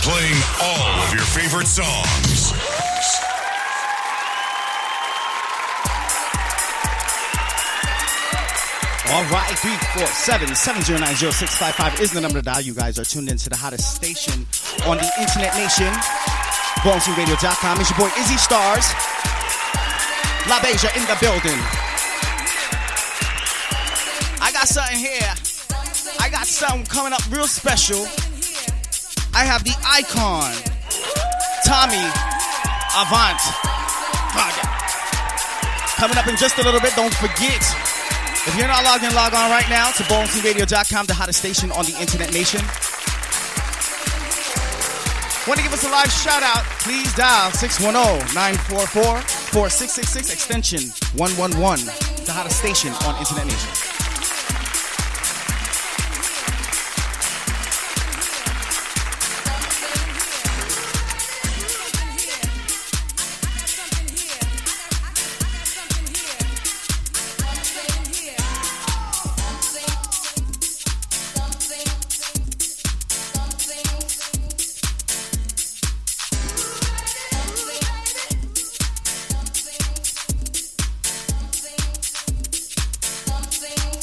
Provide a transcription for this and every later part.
Playing all of your favorite songs. All right, 347-709-0655 is the number to dial. You guys are tuned into the hottest station on the internet nation, BallsandRadio.com. It's your boy Izzy Stars, La Beja in the building. I got something here. I got something coming up real special. I have the icon-tommy-avant-garde coming up in just a little bit. Don't forget, if you're not logged in, log on right now to BallsandRadio.com, the hottest station on the internet nation. Want to give us a live shout out? Please dial 610-944-4666 extension 111, the hottest station on internet nation. Something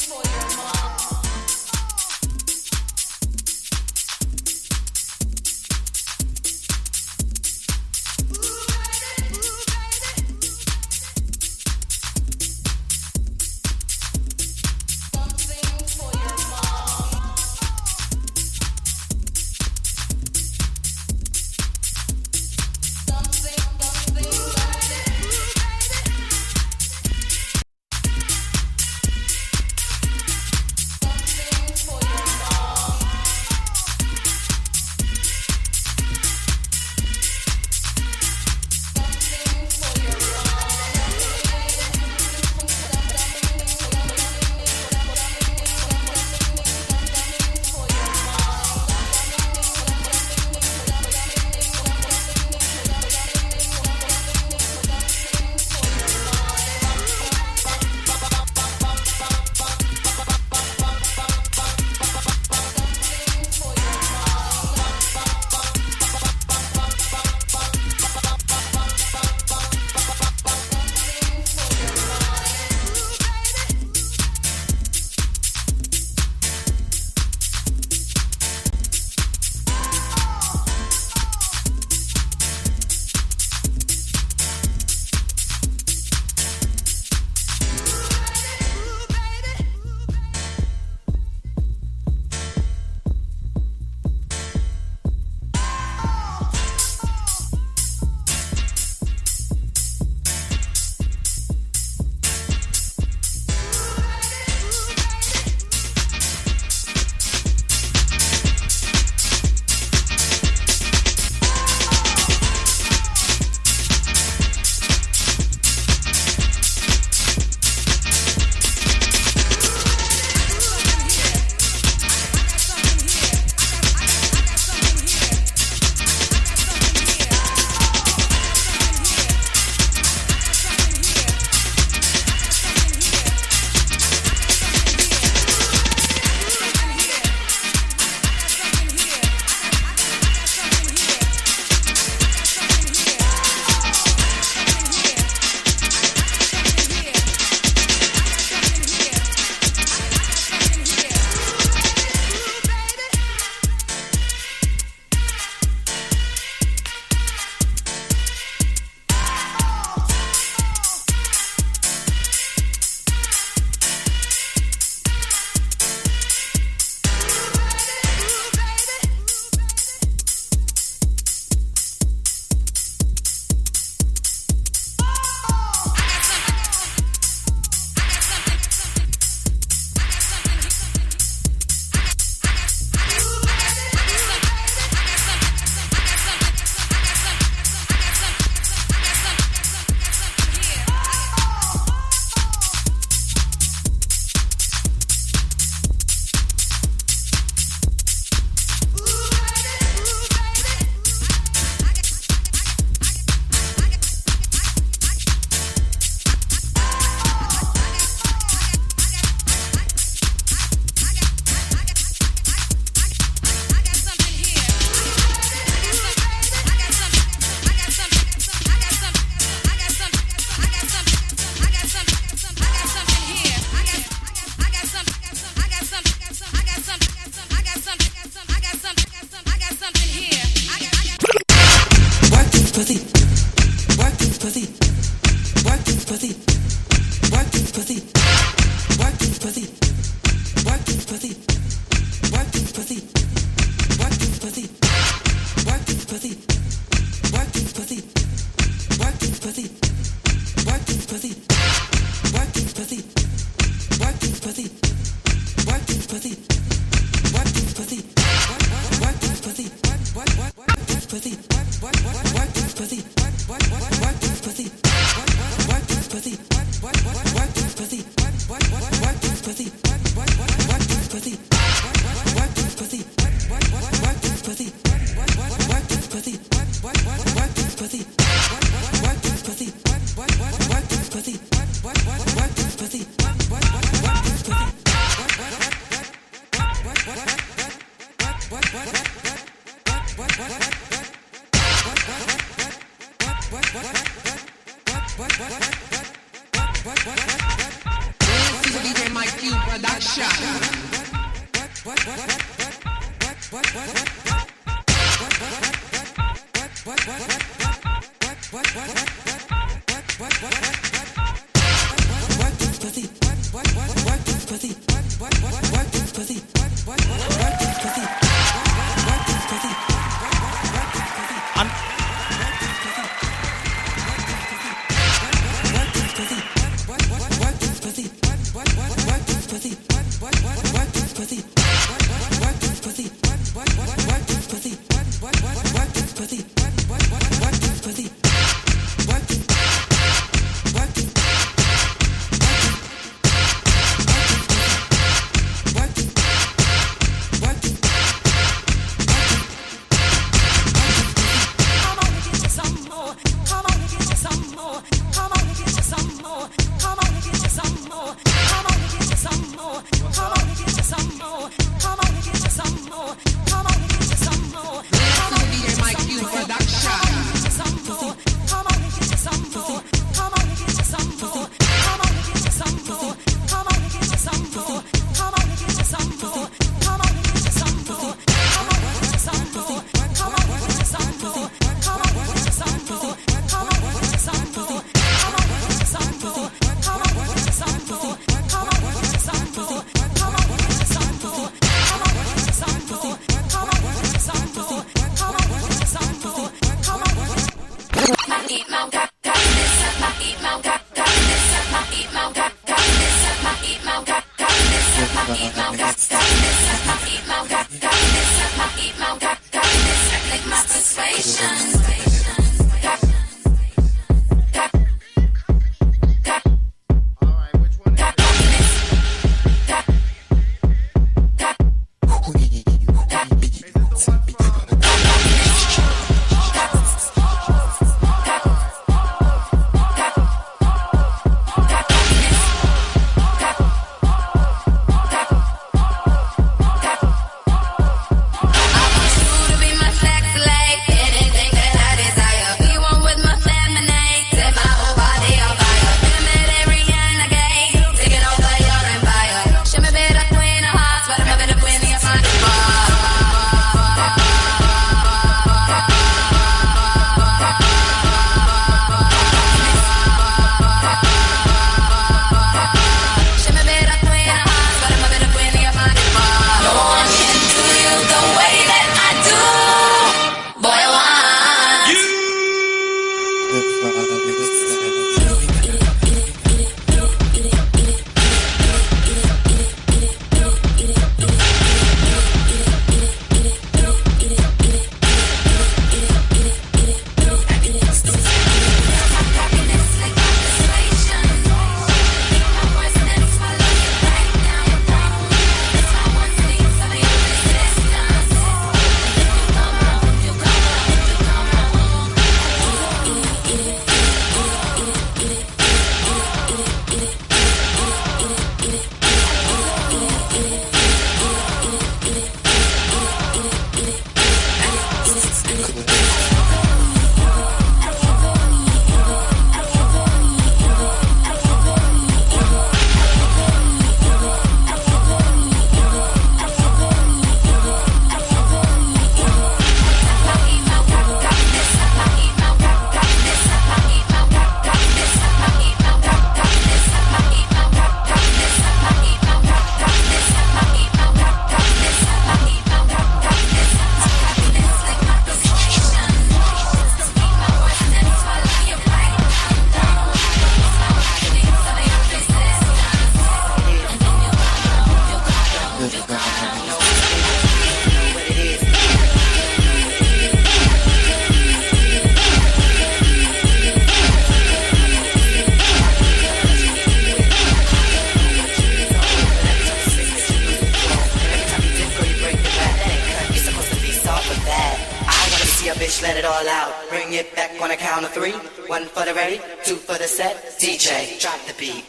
Let it all out, bring it back on a count of 3. 1 for the ready, 2 for the set. DJ, drop the beat.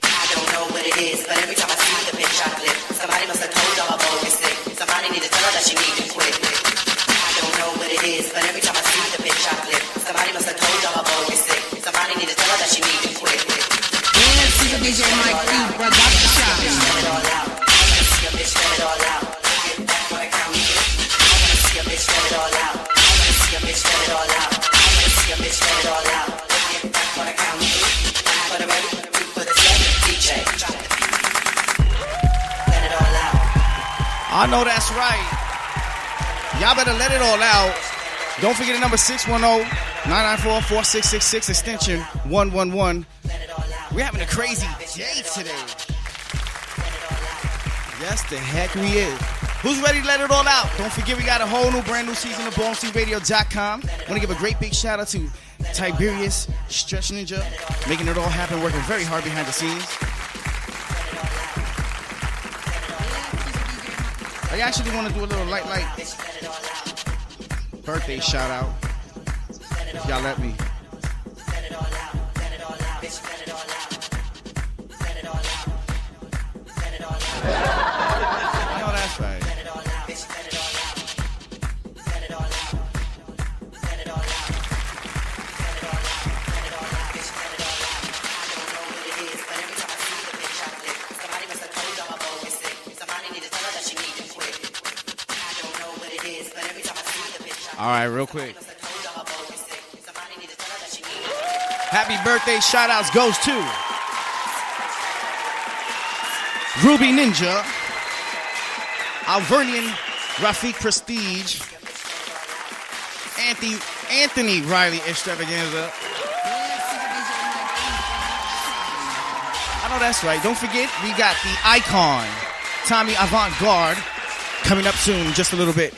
I don't know what it is, but every time I see the bitch chocolate, somebody must have told her I'm always sick. Somebody need to tell her that she need to quit. I don't know what it is, but every time I see the bitch chocolate, somebody must have told her I'm always sick. Somebody need to tell her that she need to quit. Yeah, see the DJ Mike B, bro, drop the shot. Let it all out. I wanna see a bitch let it all out. Bring it back on a count of 3. I wanna see a bitch let it all out. See a bitch let it all out. I wanna see a bitch let it all out. Bring it back on a count of 3. 1 for the ready, 2 for the set. DJ, drop the beat. Let it all out. I know that's right. Y'all better let it all out. Don't forget the number 610-994-4666 extension 111. We're having a crazy day today. Yes, the heck we is. Who's ready to let it all out? Don't forget we got a whole new brand new season of BallingStreetRadio.com. Want to give a great big shout out to Tiberius, Stretch Ninja, making it all happen, working very hard behind the scenes. I actually want to do a little light birthday shout out. If y'all let me. I know that's right. All right, real quick. Happy birthday shout outs goes to Ruby Ninja, Alvernian Rafiq Prestige, Anthony Riley Extravaganza. I know that's right. Don't forget, we got the icon-tommy-avant-garde coming up soon in just a little bit.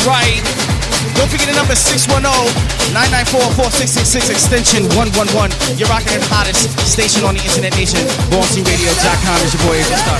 Right. Don't forget the number 610-994-4666 extension 111. You're rocking the hottest station on the internet nation. BallMCRadio.com is your boy Adrian Star.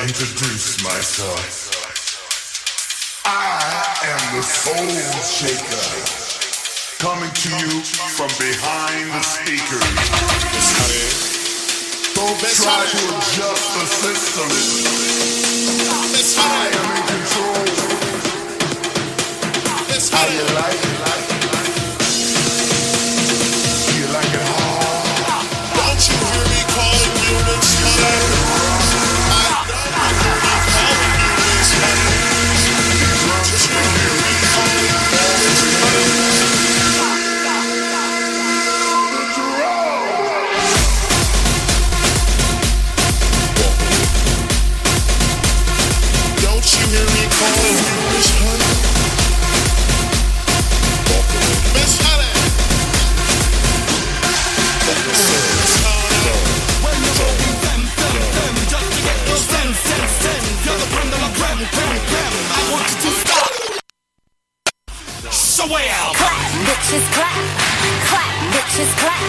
Introduce myself. I am the Soul Shaker, coming to you from behind the speakers. Don't try to adjust the system. I am in control. How you like it? Do you like it hard? Don't you hear me calling you this time? Bitches clap, clap. bitches clap.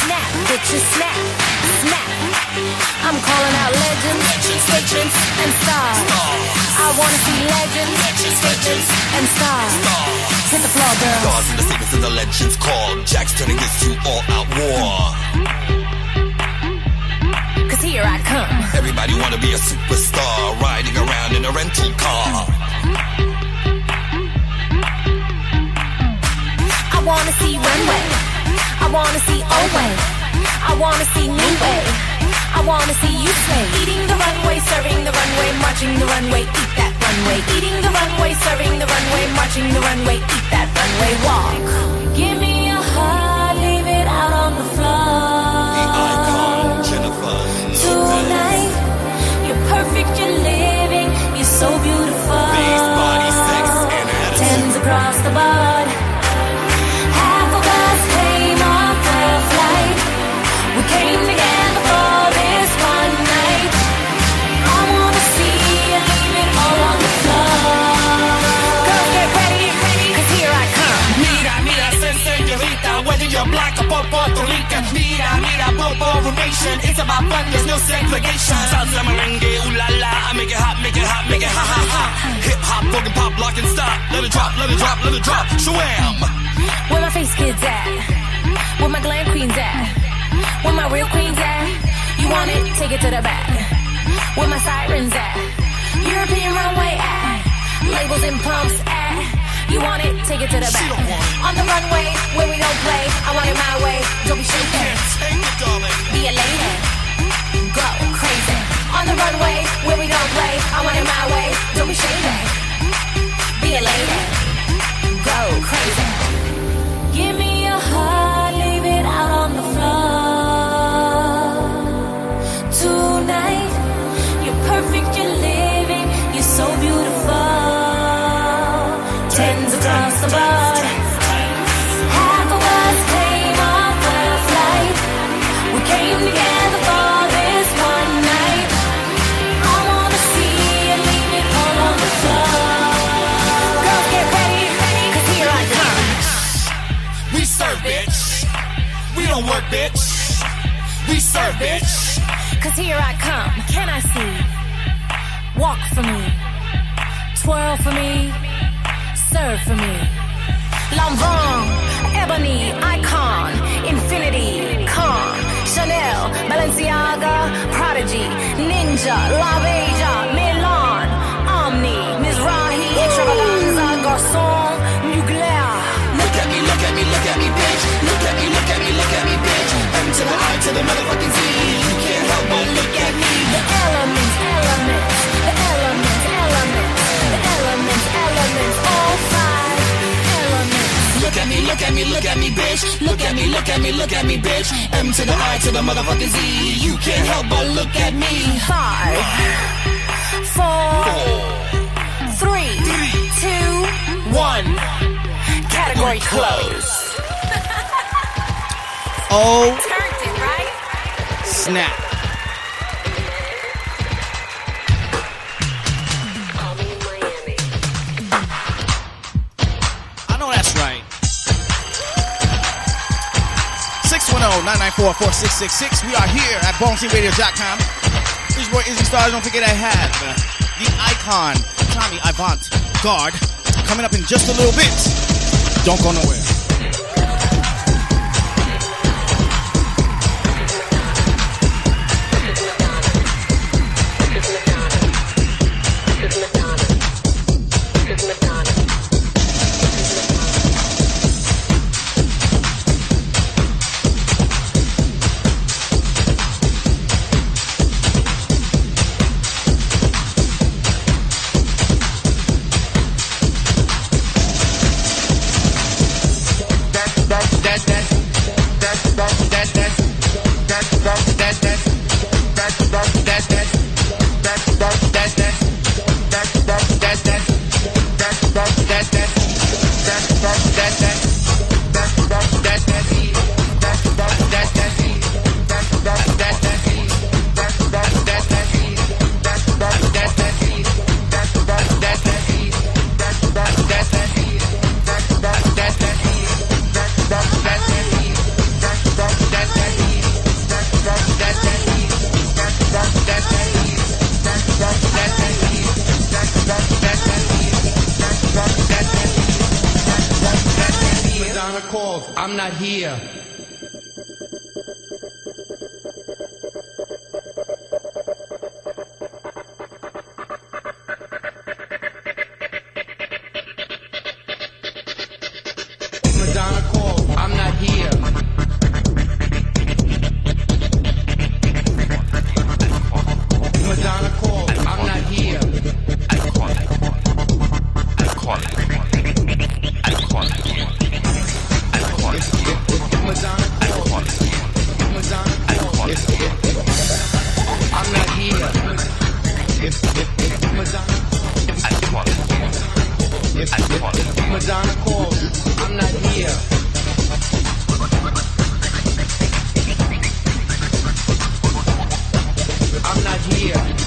Snap, bitches snap, snap. I'm calling out legends, statements, and stars. I wanna see legends, statements, and stars. Hit the floor, girls. Stars in the statements and the legends called. Jack's turning this to all-out war. Cause here I come. Everybody wanna be a superstar, riding around in a rental car. I wanna see runway. I wanna see old way. I wanna see new way. I wanna see you slay. Eating the runway, serving the runway, marching the runway, eat that runway. Eating the runway, serving the runway, marching the runway, eat that runway, walk. Give me your heart, leave it out on the floor. The icon, Jennifer. Tonight, you're perfect, you're living, you're so beautiful. Face, body, sex, and attitude. Tens across the board. Half of us came off the flight. We came together for this one night. I wanna see you leave it all on the floor. Girls, get ready, cause here I come. Mira, mira, señorita, whether you're black or Puerto Rican. Mira, mira, Bobo Nation. It's about fun, there's no segregation. Salsa, merengue, ooh la la. I make it hot, make it hot, make it ha ha ha. Hip hop, broken pop, lock and stop. Let it drop, let it drop, let it drop. Shwam! Where my face kids at? Where my glam queens at? Where my real queens at? You want it? Take it to the back. Where my sirens at? European runway at? Labels and pumps at? You want it? Take it to the back. On the runway where we don't play. I want it my way. Don't be shaking. Take it, darling. Be a lady. Go crazy. On the runway where we don't play. I want it my way. Don't be shady. Be a lady. Go crazy. Give me your heart, leave it out on the floor. Tonight, you're perfect, you're living, you're so beautiful. Tens across the board. Half of us came off the flight. We came together for this one night. I wanna see you leave it all on the floor. Girls, get ready, cause here I come. We serve, bitch. We don't work, bitch. We serve, bitch. Cause here I come. Can I see? Walk for me. Twirl for me. Serve for me. L'Envant, Ebony, Icon, Infinity, Con, Chanel, Balenciaga, Prodigy, Ninja, La Beja, Milan, Omni, Mizrahi, Extravaganza, Garçon, Mugler. Look at me, look at me, look at me, bitch. Look at me, look at me, look at me, bitch. M to the I to the motherfucking Z. You can't help but look at me. The elements, elements, the elements, elements, the elements, elements, all five elements. Look at me, look at me, look at me, bitch. Look at me, look at me, look at me, bitch. M to the I to the motherfucking Z. You can't help but look at me. 5, 4, 3, 2, 1. Category closed. Oh, Turned it, right? snap. I know that's right. 610-994-4666. We are here at BoneSeaRadio.com. This is your Izzy Stars. Don't forget I have the icon-tommy-avant-garde coming up in just a little bit. Don't go nowhere. Madonna calls, I'm not here. Madonna calls, I'm not here. Madonna calls, I'm not here. Madonna calls, I'm not here. I'm not here.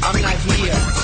I'm not here.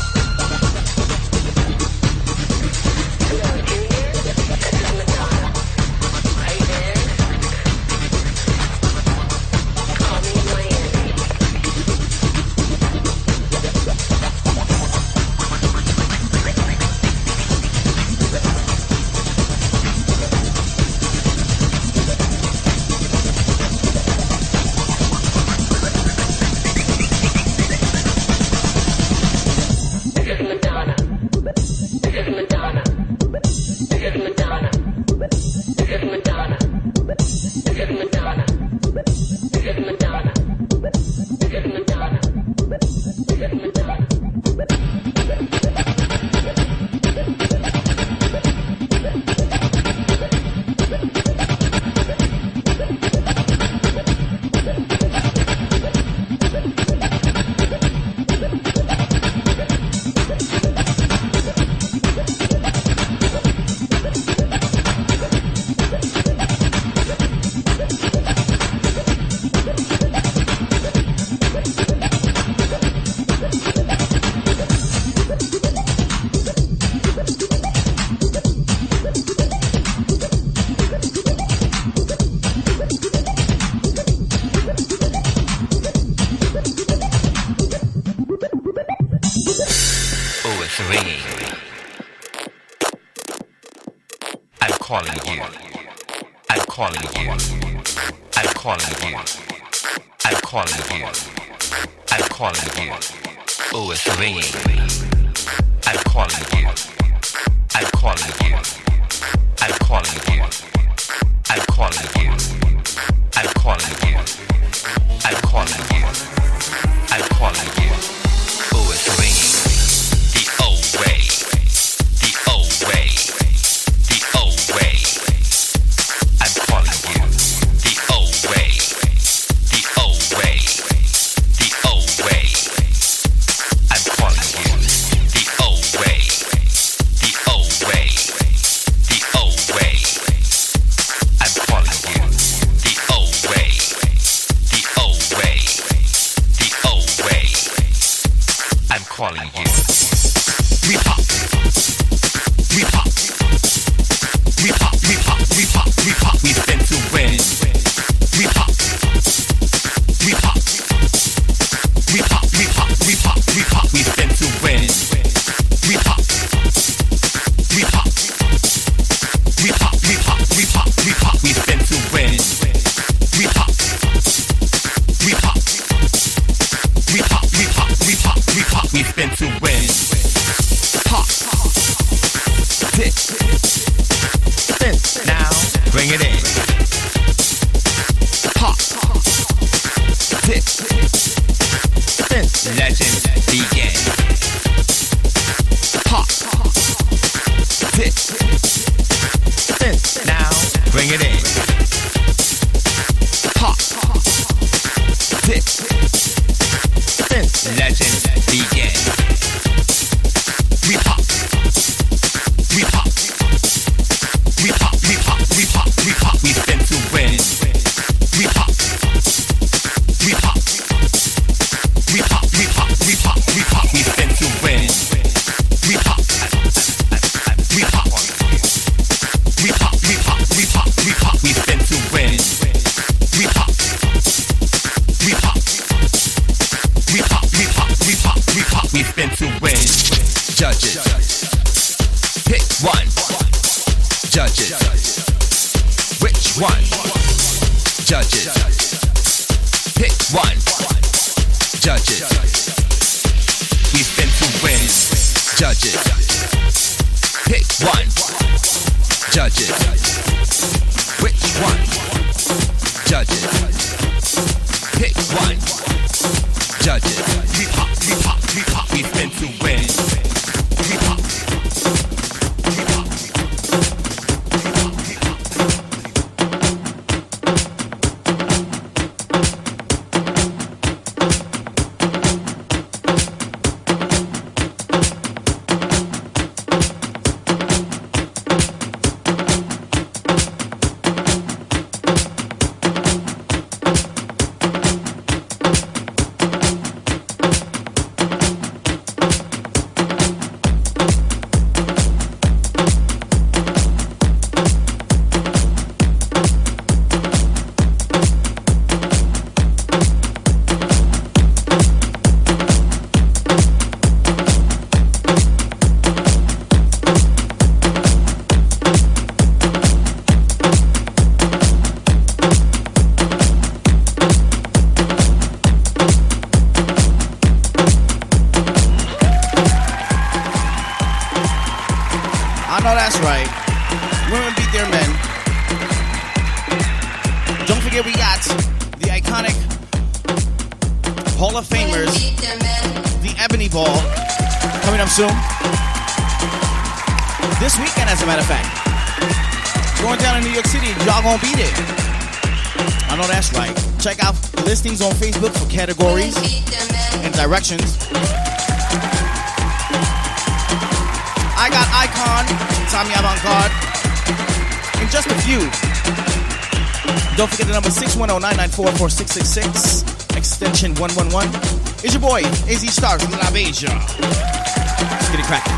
We spin to win. Judges. Pick one. Judges. Which one? Judges. Pick one. Judges. We've been to win. Judges. Pick one. Judges. Which one? Judges. Pick one. Judges. We pop, we pop, we pop. We've been to win. We pop. We pop. Soon. This weekend, as a matter of fact. Going down in New York City, y'all gonna be there. I know that's right. Check out listings on Facebook for categories and directions. I got icon-tommy-avant-garde in just a few. Don't forget the number 610-994-4666, extension 111. It's your boy, AZ Starks, La Beja. Let's get it cracking.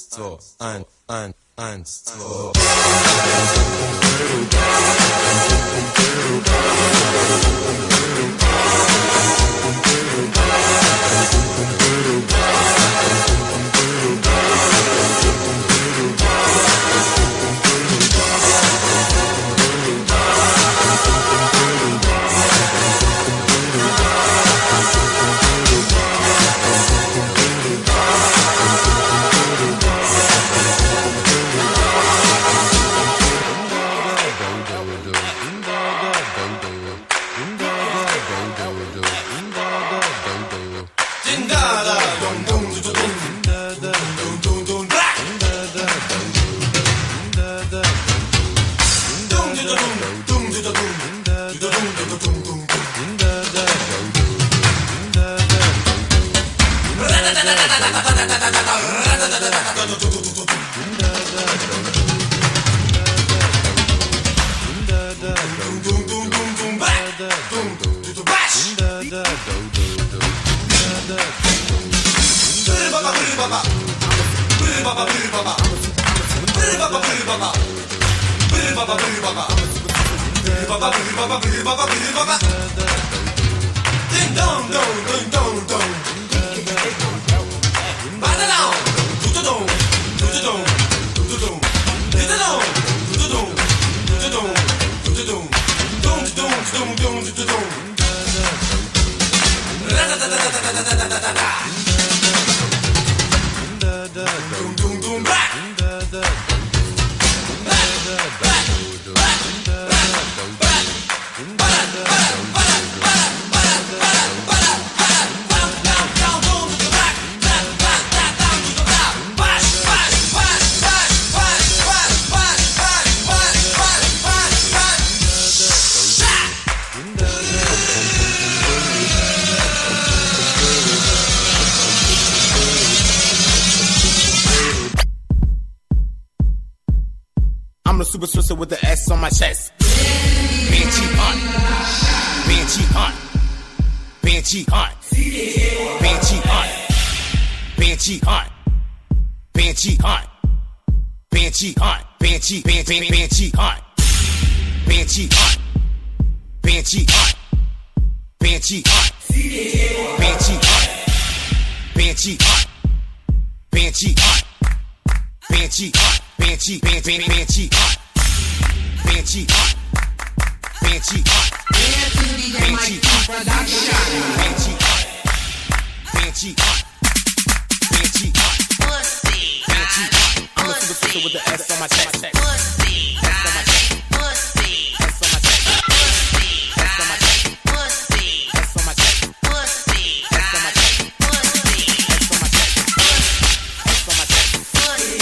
2, 1, 2. I'm the super twister with the S on my chest. Being cheap hunt. Being cheap hunt. Being cheap hunt. Being cheap hunt. Being cheap hunt. Being cheap hunt. Being cheap hunt. Being cheap hunt. Being cheap hunt. Being cheap hunt. Being cheap hunt. Being cheap hunt. Being cheap hunt. Being cheap hunt. Being cheap hunt. Being cheap, being cheap hot. Being cheap hot. Being cheap hot. Being cheap hot. Being cheap hot. Being cheap hot. Being cheap hot. Pussy. Being cheap hot. I'm a super sister with the S on my chest. Pussy. S on my chest. Pussy. S on my chest. Pussy. S on my chest. Pussy. S on my chest. Pussy. S on my chest. Pussy. S on my chest. S on my chest. Pussy.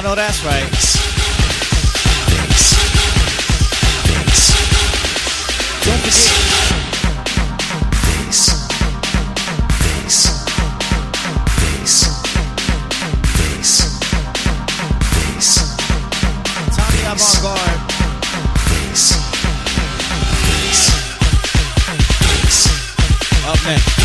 I know that's right. Don't forget. Tommy Avant-Garde. Up next.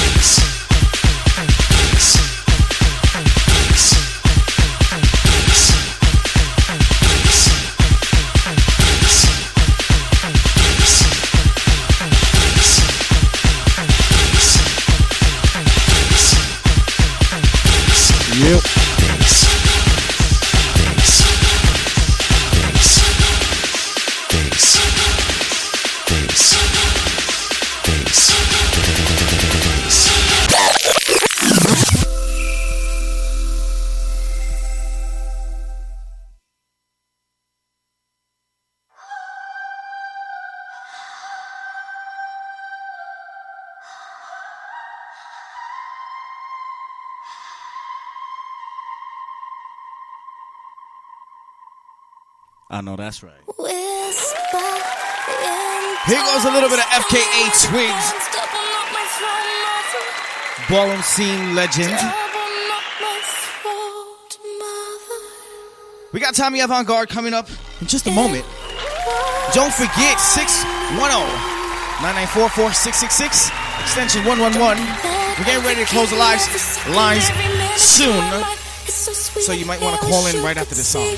Yep. I know that's right. Here goes a little bit of FKA Twigs. Ballroom scene legend. We got Tommy Avant-Garde coming up in just a moment. Don't forget 610-994-4666, extension 111. We're getting ready to close the lines soon, so you might want to call in right after this song.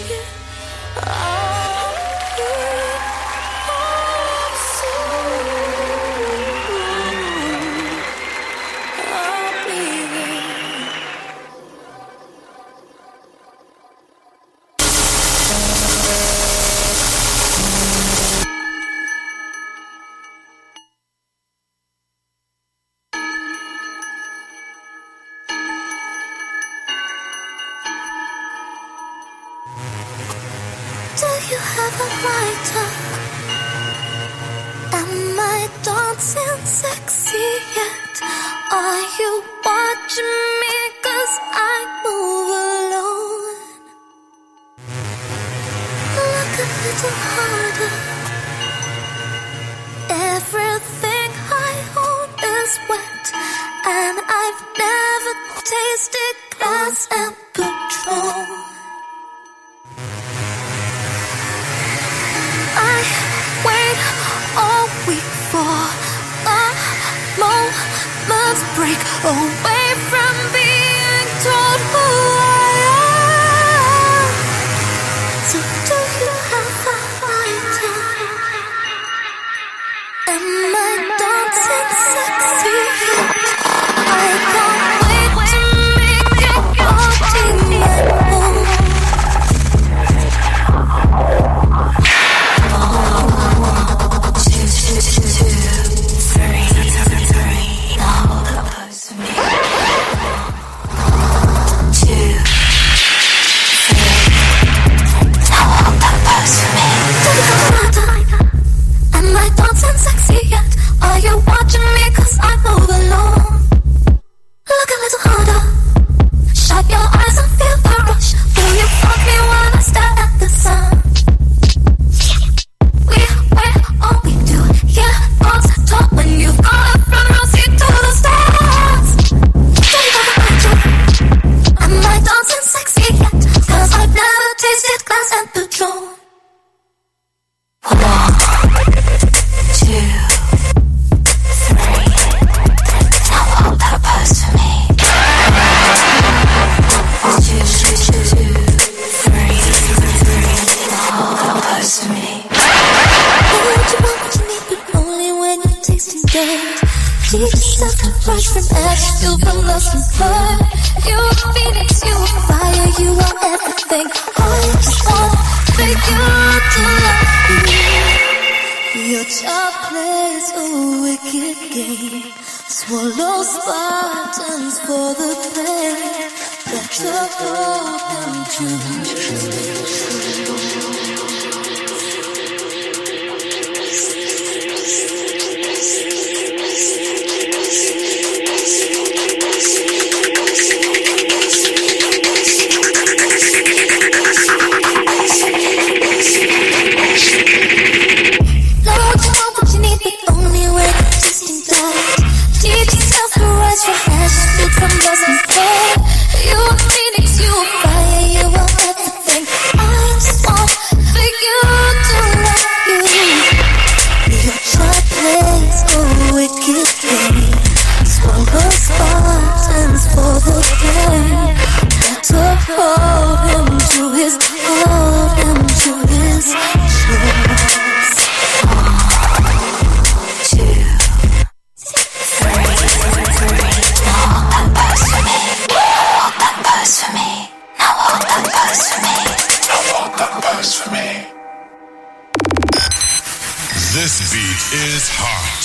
This beat is hot.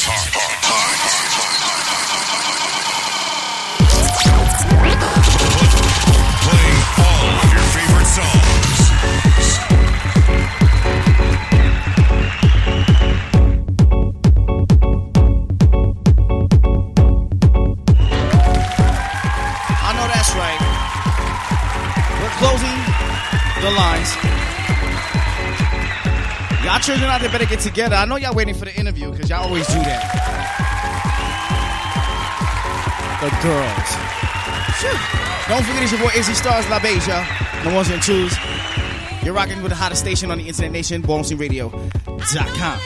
Playing all of your favorite songs. I know that's right. We're closing the lines. Y'all children out there better get together. I know y'all waiting for the interview because y'all always do that. The girls. Shoot. Don't forget it's your boy Izzy Stars La Beja. The ones and twos. You're rocking with the hottest station on the internet nation, BallsRadio.com.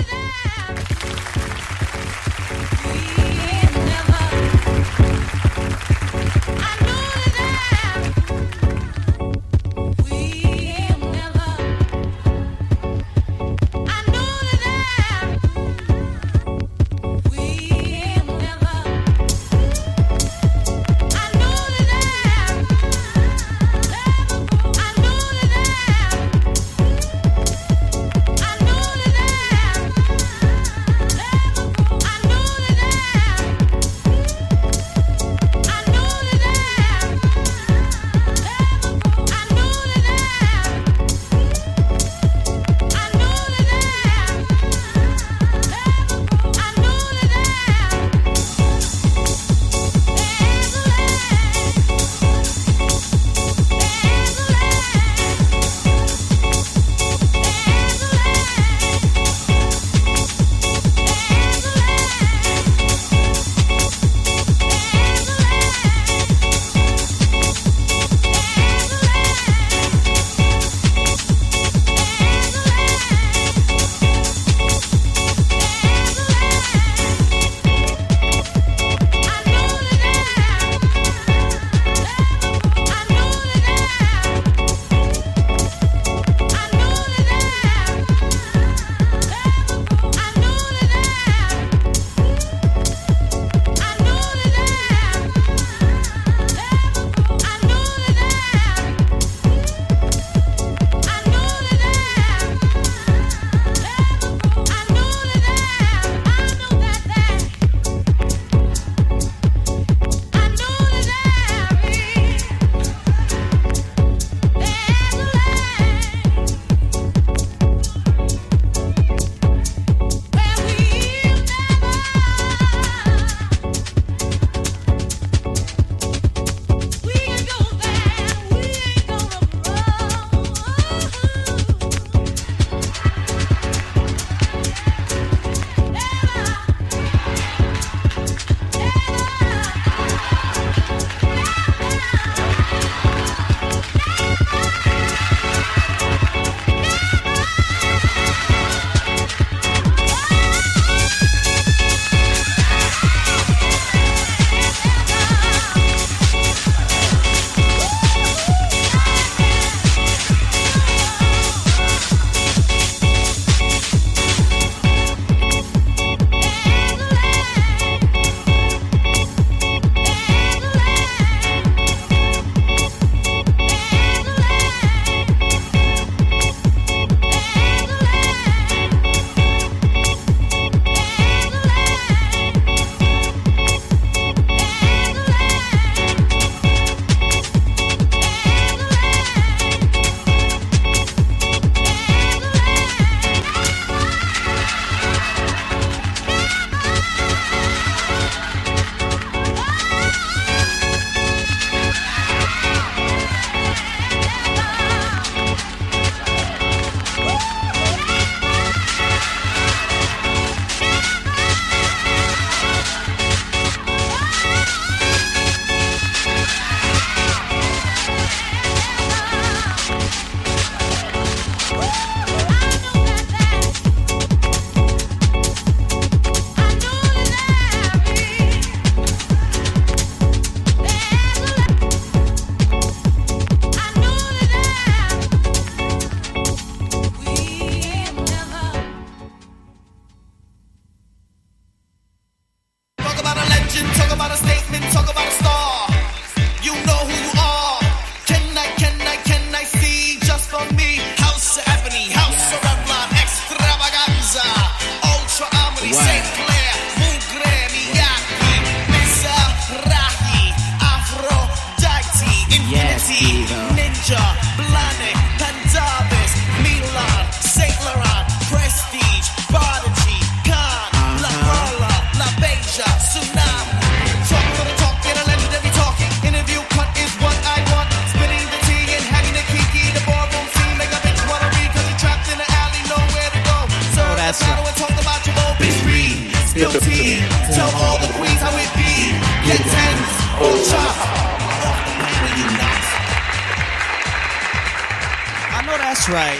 know that's right.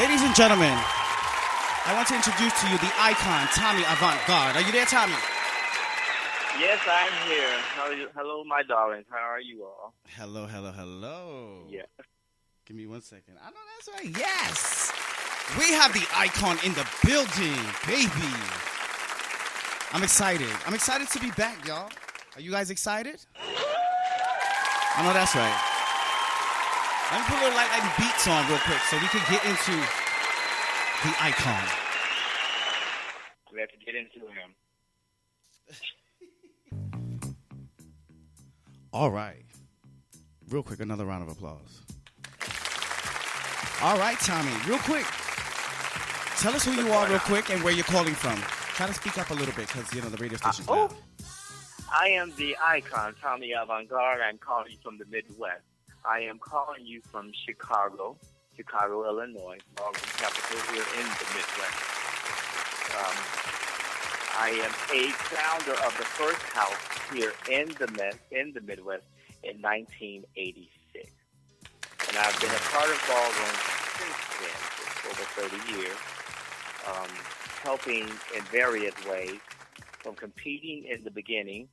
Ladies and gentlemen, I want to introduce to you the icon, Tommy Avant-Garde. Are you there, Tommy? Yes, I'm here. Hello, my darlings. How are you all? Hello, hello, hello. Yeah. Give me 1 second. I know that's right. Yes. We have the icon in the building, baby. I'm excited. I'm excited to be back, y'all. Are you guys excited? I know that's right. Let me put a little like beats on real quick so we can get into the icon. Let's get into him. All right. Real quick, another round of applause. All right, Tommy, real quick. Tell us who you are real quick and where you're calling from. Try to speak up a little bit because, the radio station's loud. I am the icon, Tommy Avant-Garde. I'm calling you from the Midwest. I am calling you from Chicago, Illinois, ballroom capital here in the Midwest. I am a founder of the first house here in the Midwest in 1986. And I've been a part of ballroom since then, for over 30 years, helping in various ways, from competing in the beginning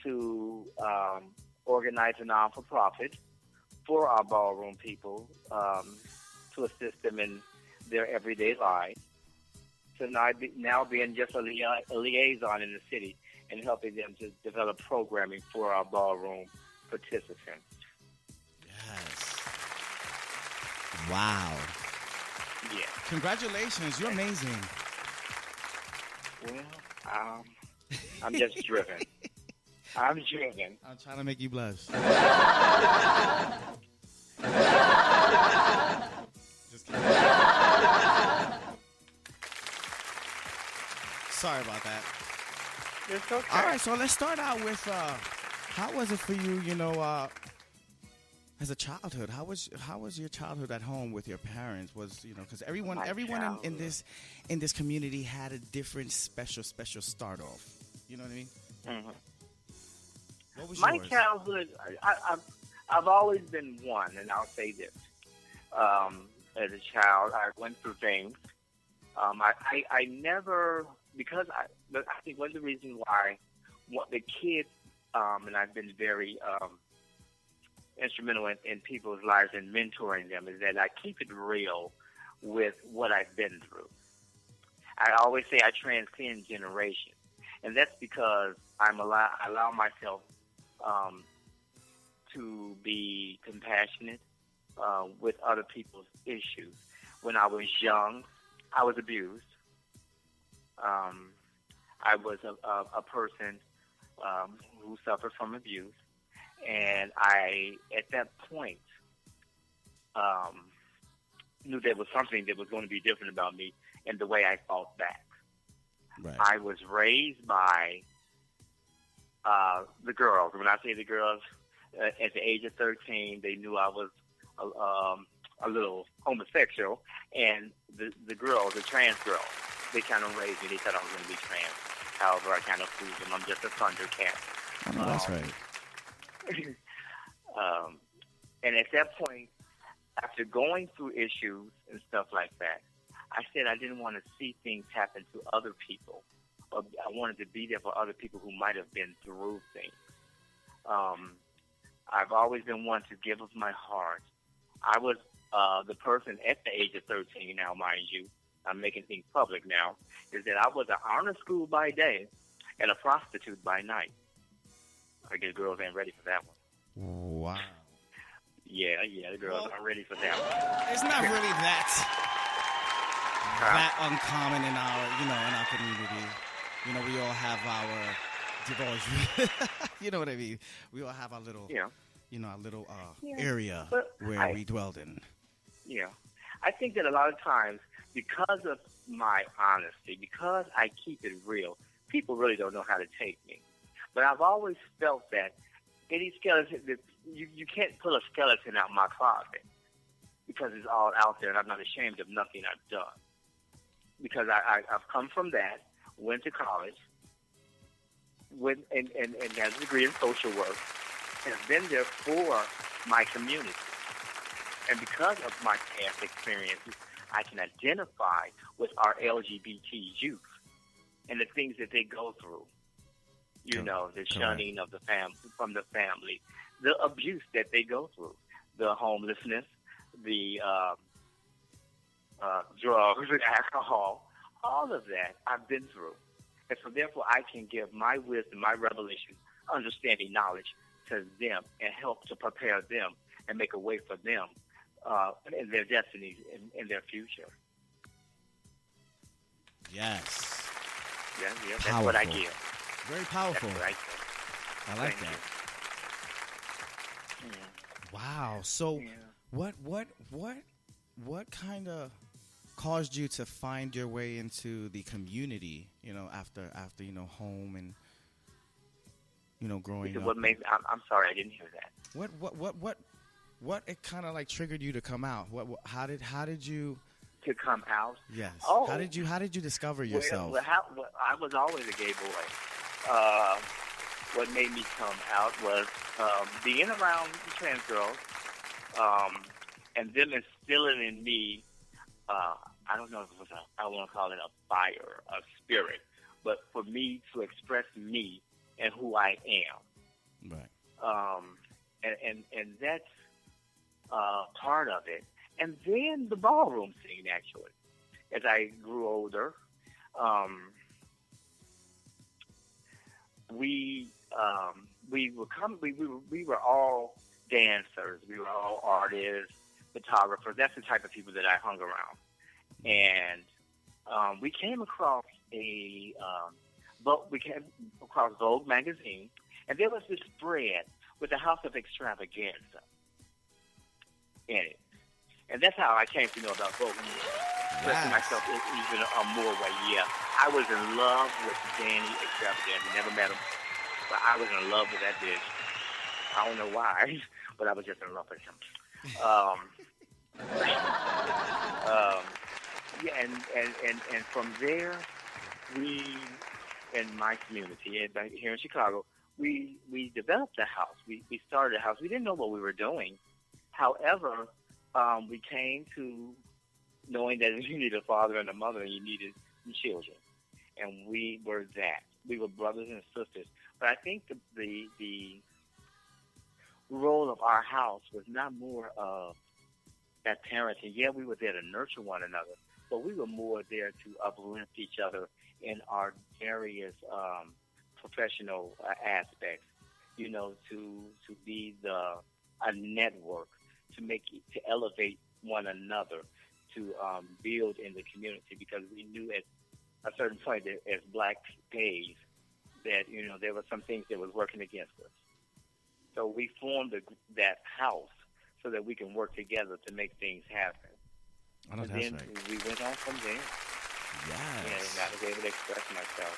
to organize a non-for-profit for our ballroom people to assist them in their everyday lives, to now being just a liaison in the city and helping them to develop programming for our ballroom participants. Yes. Wow. Yeah. Congratulations. You're amazing. Well, I'm just driven. I'm driven. I'm trying to make you blush. Just kidding. Sorry about that. It's okay. All right, so let's start out with how was it for you, as a childhood? How was your childhood at home with your parents? Was because everyone in this community had a different special start off. You know what I mean? Mm-hmm. What was my yours? childhood? I've always been one, and I'll say this: as a child, I went through things. I never, because I think one of the reasons why the kids and I've been very instrumental in people's lives and mentoring them is that I keep it real with what I've been through. I always say I transcend generations, and that's because I allow myself to be compassionate with other people's issues. When I was young, I was abused. I was a person who suffered from abuse. And I, at that point, knew there was something that was going to be different about me and the way I fought back. Right. I was raised by the girls. When I say the girls, at the age of 13, they knew I was a little homosexual. And the girls, the trans girls, they kind of raised me. They thought I was going to be trans. However, I kind of fooled them. I'm just a Thundercat. I know that's right. And at that point, after going through issues and stuff like that, I said I didn't want to see things happen to other people. I wanted to be there for other people who might have been through things. I've always been one to give of my heart. I was the person at the age of 13 now, mind you. I'm making things public now, is that I was an honor school by day and a prostitute by night. I guess girls ain't ready for that one. Wow. Yeah, the girls aren't ready for that one. It's not really that uncommon in our community. We all have our divulge. You know what I mean? We all have our little, area where we dwelled in. Yeah. I think that a lot of times, because of my honesty, because I keep it real, people really don't know how to take me. But I've always felt that any skeleton, you can't pull a skeleton out my closet because it's all out there, and I'm not ashamed of nothing I've done. Because I've come from that, went to college, and has a degree in social work, and have been there for my community. And because of my past experiences, I can identify with our LGBT youth and the things that they go through. You know, the shunning of the from the family, the abuse that they go through, the homelessness, the drugs and alcohol, all of that I've been through. And so therefore I can give my wisdom, my revelation, understanding, knowledge to them and help to prepare them and make a way for them in their destinies, in their future. Yes. Yeah, that's what I give. Very powerful. That's what I give. I like Thank that. you. Yeah. Wow. So, what kind of caused you to find your way into the community? You know, after you know, home and growing up. What made? I'm sorry, I didn't hear that. What it kind of like triggered you to come out? How did you? To come out? Yes. Oh. How did you discover yourself? Well, I was always a gay boy. What made me come out was being around trans girls, and them instilling in me. I don't know if it was I want to call it a fire, a spirit, but for me to express me and who I am. Right. And that's part of it. And then the ballroom scene, actually, as I grew older, we were all dancers. We were all artists, photographers. That's the type of people that I hung around. And we came across Vogue magazine, and there was this spread with the House of Extravaganza in it. And that's how I came to know about Vogue. Expressing myself in even more way. Yeah, I was in love with Danny Extravaganza. Never met him, but I was in love with that bitch. I don't know why, but I was just in love with him. And from there, we, in my community, here in Chicago, we developed a house. We started a house. We didn't know what we were doing. However, we came to knowing that you needed a father and a mother and you needed children. And we were that. We were brothers and sisters. But I think the role of our house was not more of that parenting. Yeah, we were there to nurture one another, but we were more there to uplift each other in our various professional aspects, to be a network, to elevate one another, to build in the community, because we knew at a certain point that as black gays that, there were some things that was working against us. So we formed that house so that we can work together to make things happen. Oh, no, and that's then right. we went on from there. Yes. And I was able to express myself.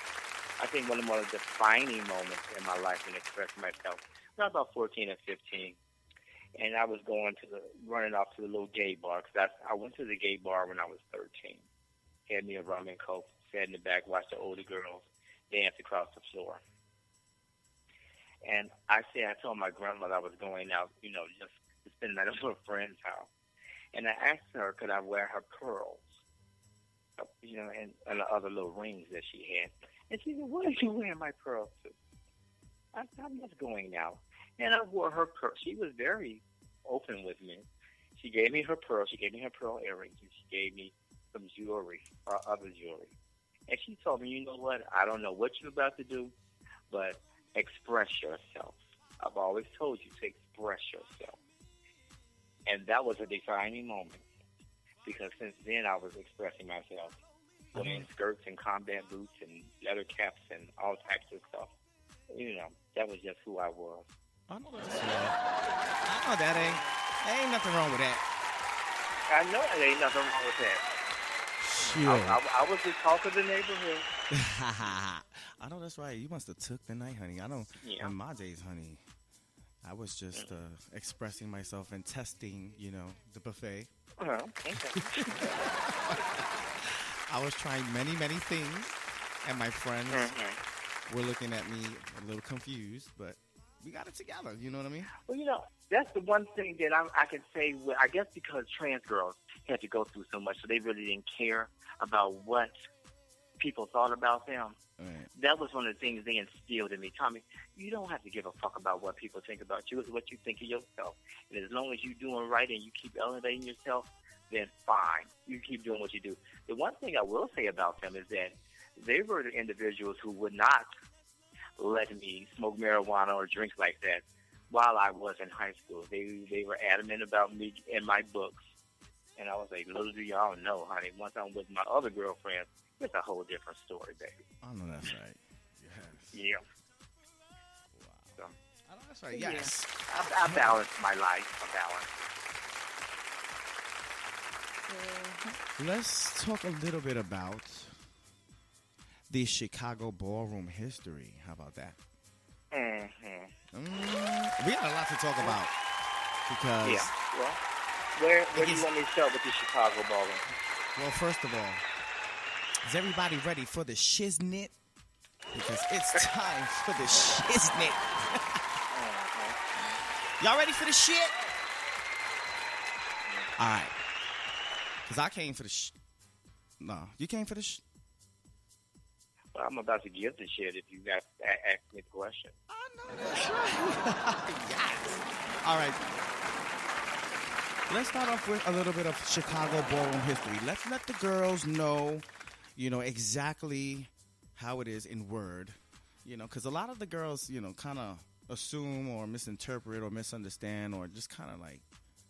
I think one of the more defining moments in my life in expressing myself was about 14 or 15. And I was running off to the little gay bar, because I went to the gay bar when I was 13. Had me a rum and coke, sat in the back, watched the older girls dance across the floor. And I told my grandmother I was going out, just to spend the night at a friend's house. And I asked her, could I wear her pearls, and the other little rings that she had. And she said, what are you wearing my pearls to? I'm just going out. And I wore her pearl. She was very open with me. She gave me her pearl. She gave me her pearl earrings. And she gave me some jewelry, or other jewelry. And she told me, you know what? I don't know what you're about to do, but express yourself. I've always told you to express yourself. And that was a defining moment, because since then I was expressing myself, wearing skirts and combat boots and leather caps and all types of stuff. That was just who I was. I know that ain't nothing wrong with that. I know there ain't nothing wrong with that. Sure. I was the talk of the neighborhood. I know that's right. You must have took the night, honey. I know. Yeah. In my days, honey, I was just expressing myself and testing, the buffet. Okay. I was trying many, many things, and my friends were looking at me a little confused, but we got it together. You know what I mean? Well, that's the one thing that I can say. I guess because trans girls had to go through so much, so they really didn't care about what people thought about them. Right. That was one of the things they instilled in me. Tommy, you don't have to give a fuck about what people think about you. It's what you think of yourself. And as long as you're doing right and you keep elevating yourself, then fine. You keep doing what you do. The one thing I will say about them is that they were the individuals who would not let me smoke marijuana or drink like that while I was in high school. They were adamant about me in my books. And I was like, little do y'all know, honey, once I'm with my other girlfriend, it's a whole different story, baby. I know that's right. Yes. Yeah. Wow. So, I know that's right. Yes. Yeah. I balance my life. Let's talk a little bit about the Chicago ballroom history. How about that? We got a lot to talk about because. Yeah. Well, where do you want me to start with the Chicago ballroom? Well, first of all, is everybody ready for the shiznit? Because it's time for the shiznit. Y'all ready for the shit? All right. Because I came for the No, you came for the Well, I'm about to give the shit if you guys ask me the question. I know that's right. Yes. All right. Let's start off with a little bit of Chicago ballroom history. Let's let the girls know, exactly how it is in word. Because a lot of the girls, kind of assume or misinterpret or misunderstand or just kind of like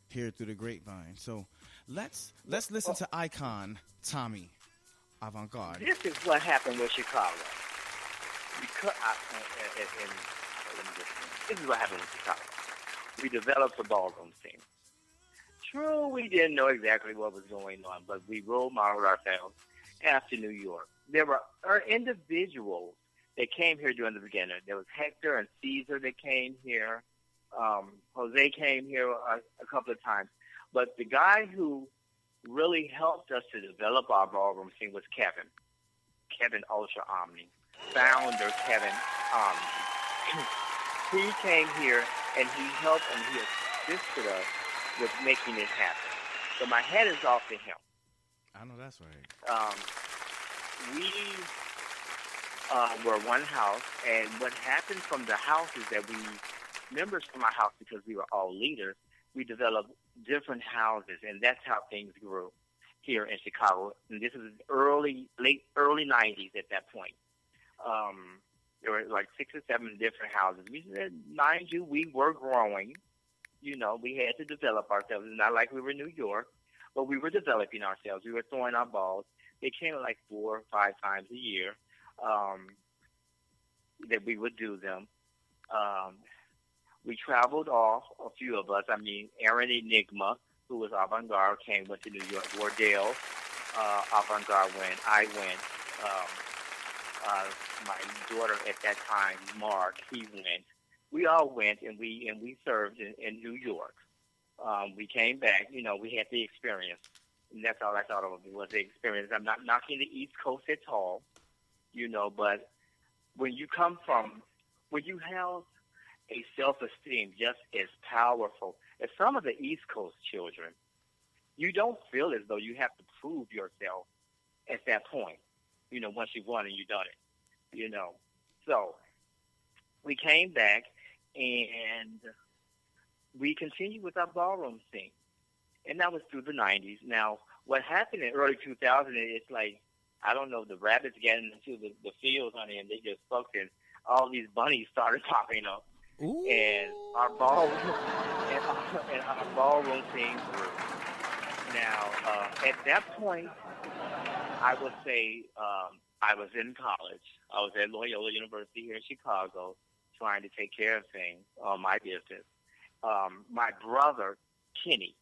hear it through the grapevine. So let's listen to icon-tommy-avant-garde. This is what happened with Chicago. This is what happened with Chicago. We developed a ballroom scene. True, we didn't know exactly what was going on, but we role modeled ourselves after New York. There were individuals that came here during the beginning. There was Hector and Caesar that came here. Jose came here a couple of times. But the guy who really helped us to develop our ballroom scene was Kevin Ultra Omni, founder Kevin Omni. He came here and he helped and he assisted us with making it happen. So my hat is off to him. I know that's right. We were one house, and what happened from the house is that members from our house, because we were all leaders, we developed different houses, and that's how things grew here in Chicago. And this is late early 90s at that point. There were like 6 or 7 different houses. Mind you, we were growing. We had to develop ourselves. It's not like we were in New York, but we were developing ourselves. We were throwing our balls. They came like 4 or 5 times a year that we would do them. We traveled off, a few of us. I mean, Aaron Enigma, who was avant-garde, went to New York. Wardell, avant-garde went. I went. My daughter at that time, Mark, he went. We all went, and we served in New York. We came back. We had the experience. And that's all I thought of it was the experience. I'm not knocking the East Coast at all, but when you have a self-esteem just as powerful as some of the East Coast children, you don't feel as though you have to prove yourself at that point, once you've won and you've done it, So we came back and we continued with our ballroom scene. And that was through the 90s. Now, what happened in early 2000, it's like, I don't know, the rabbits getting into the fields, honey, and they just fucked, and all these bunnies started popping up. Ooh. And our ballroom scene grew. Now, at that point, I would say I was in college. I was at Loyola University here in Chicago trying to take care of things on my business. My brother, Kenny,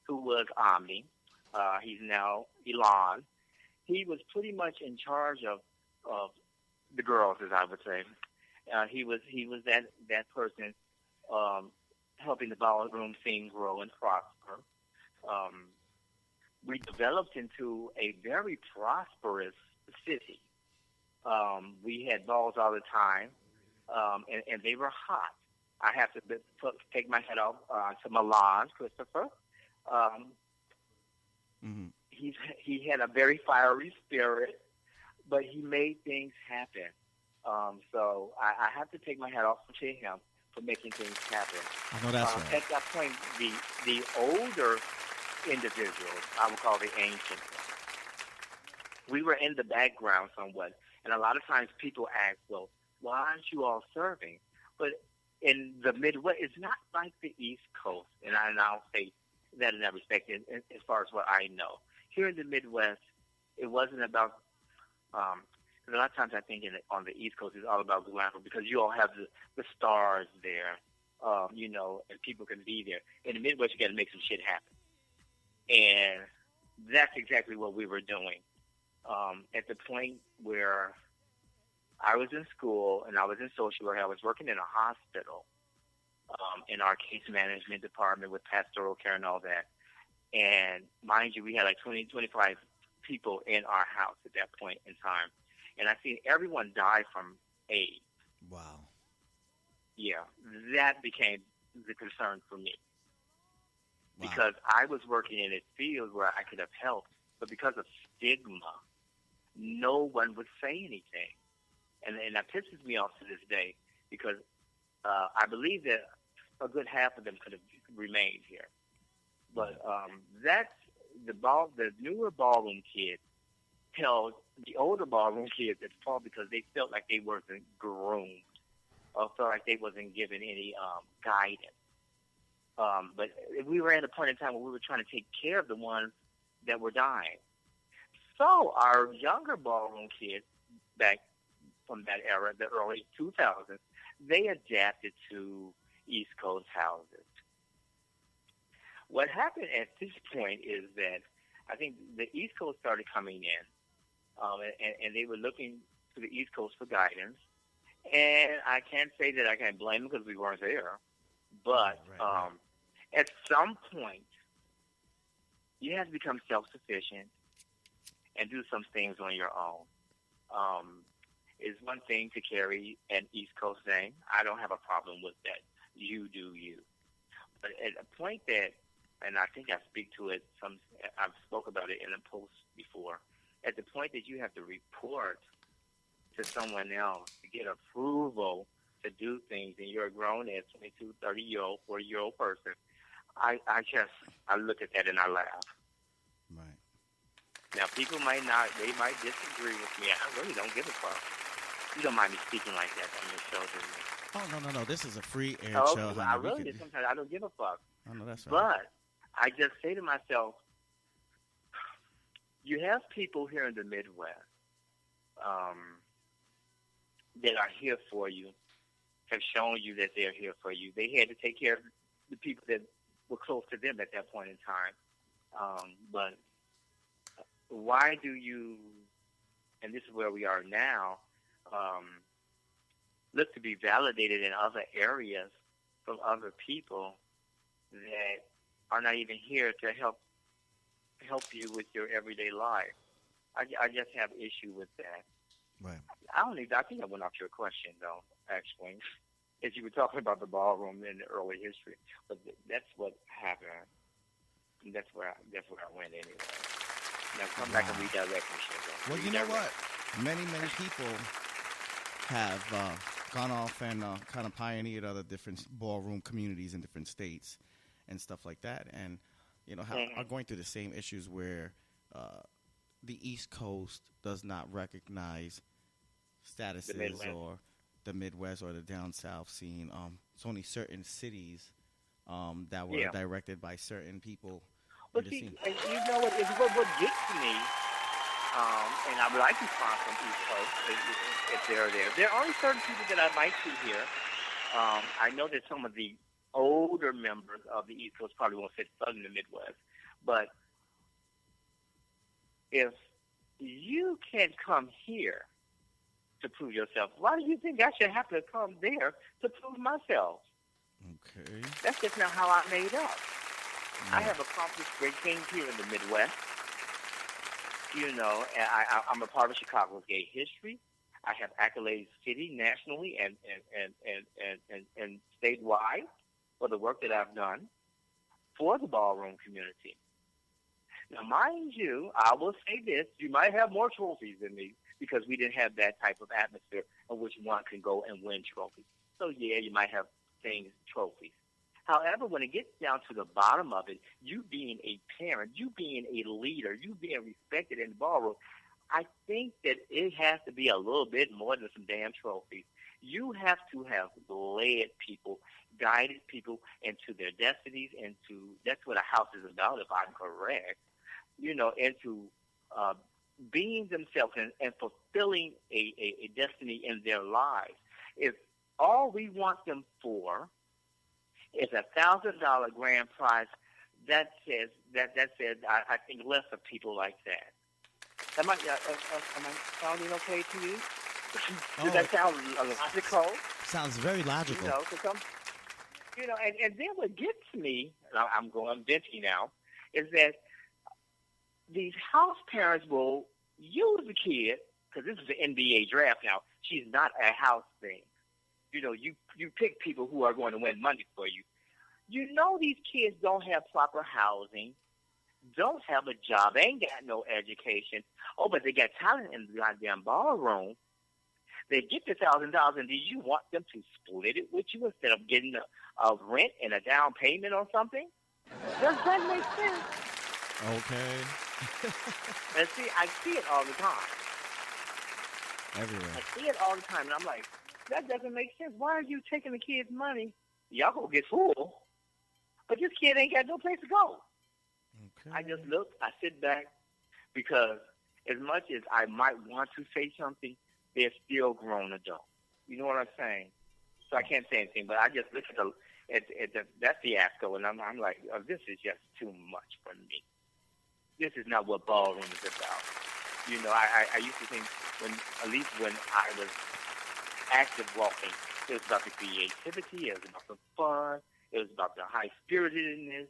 who was Omni, he's now Elon, he was pretty much in charge of the girls, as I would say. He was that person helping the ballroom scene grow and prosper. We developed into a very prosperous city. We had balls all the time, and they were hot. I have to take my head off to Milan, Christopher. He had a very fiery spirit, but he made things happen. So I have to take my hat off to him for making things happen. I know that's right. At that point, the older individuals, I would call the ancient ones, we were in the background somewhat. And a lot of times people ask, well, why aren't you all serving? But in the Midwest, it's not like the East Coast, and I'll say that in that respect, as far as what I know. Here in the Midwest, it wasn't about, a lot of times I think on the East Coast, it's all about glamour because you all have the stars there, and people can be there. In the Midwest, you got to make some shit happen. And that's exactly what we were doing. At the point where I was in school and I was in social work, I was working in a hospital in our case management department with pastoral care and all that. And mind you, we had like 20, 25 people in our house at that point in time. And I seen everyone die from AIDS. Wow. Yeah, that became the concern for me. Wow. Because I was working in a field where I could have helped, but because of stigma, no one would say anything. And that pisses me off to this day because I believe that a good half of them could have remained here. But that's the newer ballroom kids held the older ballroom kids at fault because they felt like they wasn't groomed or felt like they wasn't given any guidance. But we were at a point in time where we were trying to take care of the ones that were dying. So our younger ballroom kids back from that era, the early 2000s, they adapted to East Coast houses. What happened at this point is that I think the East Coast started coming in, and they were looking to the East Coast for guidance. And I can't say that I can blame them because we weren't there. But at some point, you have to become self-sufficient and do some things on your own. It's one thing to carry an East Coast name. I don't have a problem with that. You do you. But at a point that, and I think I speak to it, I've spoke about it in a post before, at the point that you have to report to someone else to get approval to do things, and you're a grown-ass 22, 30-year-old, 40-year-old person, I look at that and I laugh. Right. Now, people might disagree with me. I really don't give a fuck. You don't mind me speaking like that on your show, do you? Oh, no. This is a free air show. I really do. Sometimes I don't give a fuck. Oh, no, that's right. But I just say to myself, you have people here in the Midwest that are here for you, have shown you that they're here for you. They had to take care of the people that were close to them at that point in time. But why do you, and this is where we are now, look to be validated in other areas from other people that are not even here to help you with your everyday life? I just have issue with that. Right. I think I went off your question though, actually, as you were talking about the ballroom in the early history. But that's what happened. And that's where I went anyway. Now come back and redirect me, shit. Well, you know what? Many people have gone off and kind of pioneered other different ballroom communities in different states and stuff like that, and are going through the same issues where the East Coast does not recognize statuses or the Midwest or the down south scene. It's only certain cities that were directed by certain people. But see, and you know what gets to me, and I would like to find from East Coast if they're there. There are only certain people that I might see here. I know that some of the older members of the East Coast probably won't fit in the Midwest, but if you can't come here to prove yourself, why do you think I should have to come there to prove myself? Okay. That's just not how I made up. I have accomplished great things here in the Midwest. And I'm a part of Chicago's gay history. I have accolades city, nationally, and statewide for the work that I've done for the ballroom community. Now, mind you, I will say this, you might have more trophies than me because we didn't have that type of atmosphere in which one can go and win trophies. So, yeah, you might have things, trophies. However, when it gets down to the bottom of it, you being a parent, you being a leader, you being respected in the ballroom, I think that it has to be a little bit more than some damn trophies. You have to have led people, guided people into their destinies, that's what a house is about, if I'm correct, into being themselves and fulfilling a destiny in their lives. If all we want them for is $1,000 grand prize, that says I think less of people like that. Am I sounding okay to you? Does that sound logical? Sounds very logical. And then what gets me, and I'm going venti now, is that these house parents will use the kid, because this is the NBA draft now. She's not a house thing. You pick people who are going to win money for you. These kids don't have proper housing, don't have a job, ain't got no education. Oh, but they got talent in the goddamn ballroom. They get the $1,000, and do you want them to split it with you instead of getting a rent and a down payment or something? Does that make sense? Okay. And see, I see it all the time. Everywhere. I see it all the time, and I'm like, that doesn't make sense. Why are you taking the kid's money? Y'all gonna get full, but this kid ain't got no place to go. Okay. I just look, I sit back, because as much as I might want to say something, they're still grown adults. You know what I'm saying? So I can't say anything, but I just look at that fiasco, and I'm like, oh, this is just too much for me. This is not what ballroom is about. I used to think at least when I was active walking, it was about the creativity, it was about the fun, it was about the high-spiritedness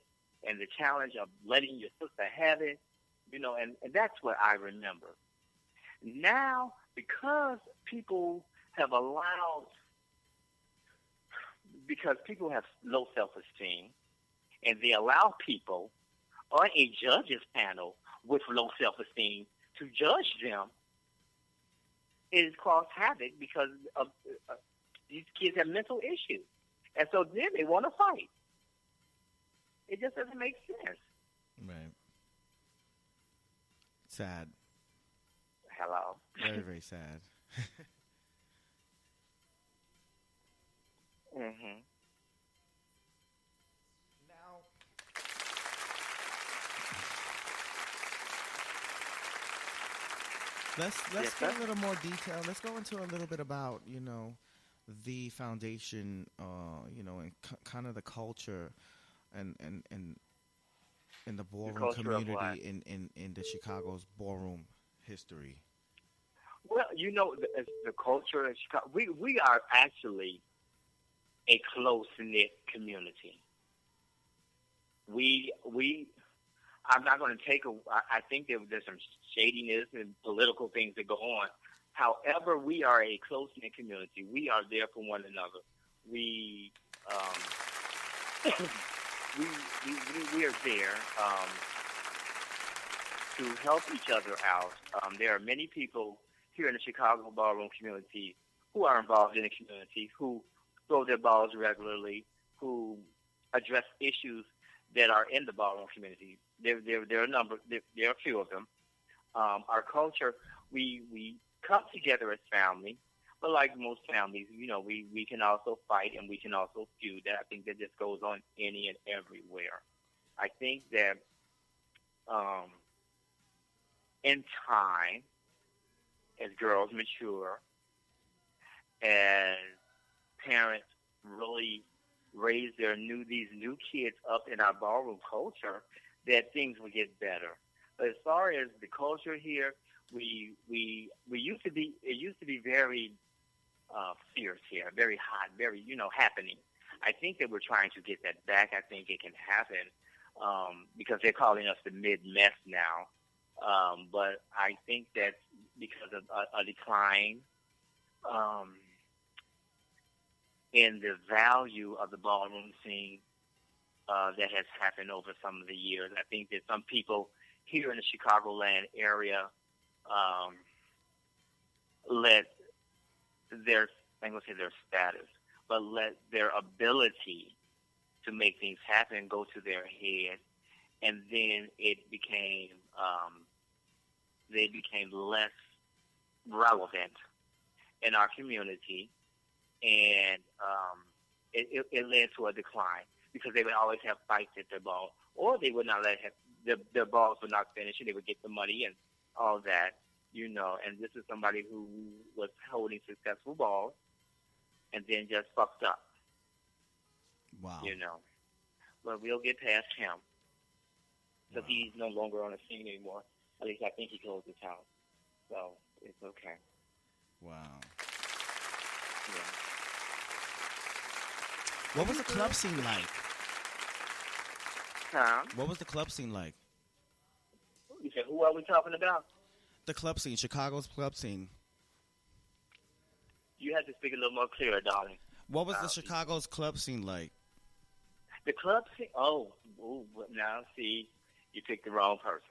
and the challenge of letting your sister have it, and that's what I remember. Now, because people have low self-esteem, and they allow people on a judges panel with low self-esteem to judge them, it has caused havoc because of these kids have mental issues. And so then they want to fight. It just doesn't make sense. Right. Sad. Hello. Very, very sad. Mm-hmm. Now, let's get a little more detail. Let's go into a little bit about the foundation, and kind of the culture, and the ballroom community in the Chicago's ballroom history. Well, the culture in Chicago, we are actually a close-knit community. I'm not going to I think there's some shadiness and political things that go on. However, we are a close-knit community. We are there for one another. We are there to help each other out. There are many people here in the Chicago ballroom community who are involved in the community, who throw their balls regularly, who address issues that are in the ballroom community. There are a few of them. Our culture, we come together as family, but like most families, we can also fight and we can also feud. I think that just goes on any and everywhere. I think that in time, as girls mature, as parents really raise these new kids up in our ballroom culture, that things will get better. But as far as the culture here, we used to be. It used to be very fierce here, very hot, very happening. I think that we're trying to get that back. I think it can happen because they're calling us the mid-mess now. But I think that because of a decline um, in the value of the ballroom scene that has happened over some of the years. I think that some people here in the Chicagoland area let their, I'm going to say their status, but let their ability to make things happen go to their head, and then they became less relevant in our community, and it led to a decline because they would always have fights at their ball, or they would not let their balls would not finish, and they would get the money and all that, And this is somebody who was holding successful balls, and then just fucked up. Wow. But we'll get past him because he's no longer on the scene anymore. At least I think he closed his house, so it's okay. Wow. Yeah. What was the club scene like? Huh? What was the club scene like? You said, who are we talking about? The club scene, Chicago's club scene. You have to speak a little more clearer, darling. What was the Chicago's club scene like? The club scene? Oh, now see, you picked the wrong person.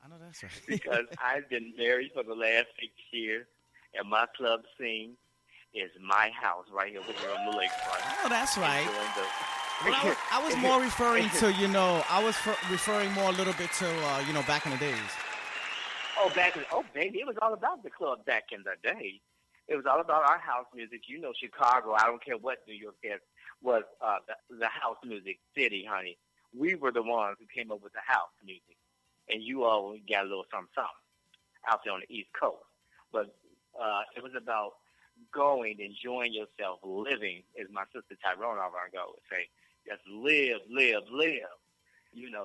I know that's right. Because I've been married for the last 6 years, and my club scene is my house right here with her on the lakefront. Oh, that's right. Well, I was more referring to, I was referring more a little bit to, back in the days. Baby, it was all about the club back in the day. It was all about our house music. Chicago, I don't care what New York is, was the house music city, honey. We were the ones who came up with the house music. And you all got a little something out there on the East Coast. But it was about going, enjoying yourself, living, as my sister Tyrone Avant-Garde would say. Just live, live, live.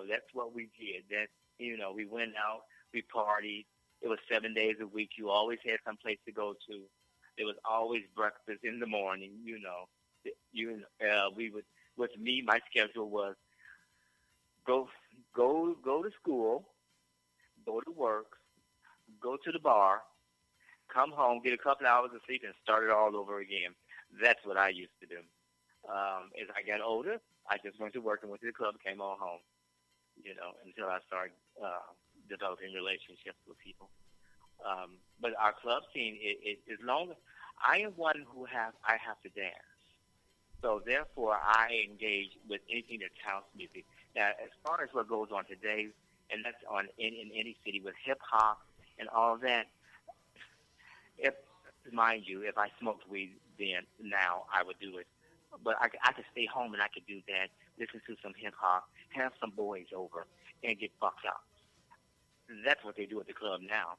That's what we did. We went out, we partied. It was 7 days a week. You always had some place to go to. There was always breakfast in the morning. We would. With me, my schedule was go to school, go to work, go to the bar, come home, get a couple hours of sleep, and start it all over again. That's what I used to do. As I got older, I just went to work and went to the club, came on home, until I started developing relationships with people. But our club scene, as long as I am one who I have to dance. So therefore, I engage with anything that's house music. Now, as far as what goes on today, and that's on in any city with hip hop and all that, mind you, if I smoked weed then now, I would do it. But I could stay home and I could do that, listen to some hip hop, have some boys over, and get fucked up. That's what they do at the club now.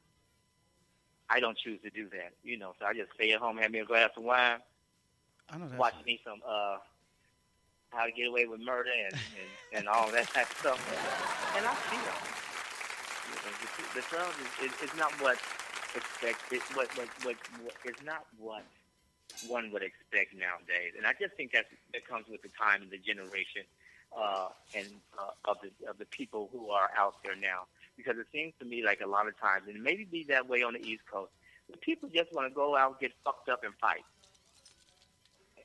I don't choose to do that, so I just stay at home, have me a glass of wine, watch me some How to Get Away with Murder and all that type of stuff. And I see them. The club is not what expected. What is not what one would expect nowadays. And I just think that comes with the time and the generation and of the people who are out there now. Because it seems to me like a lot of times, and it maybe be that way on the East Coast, the people just want to go out, get fucked up, and fight.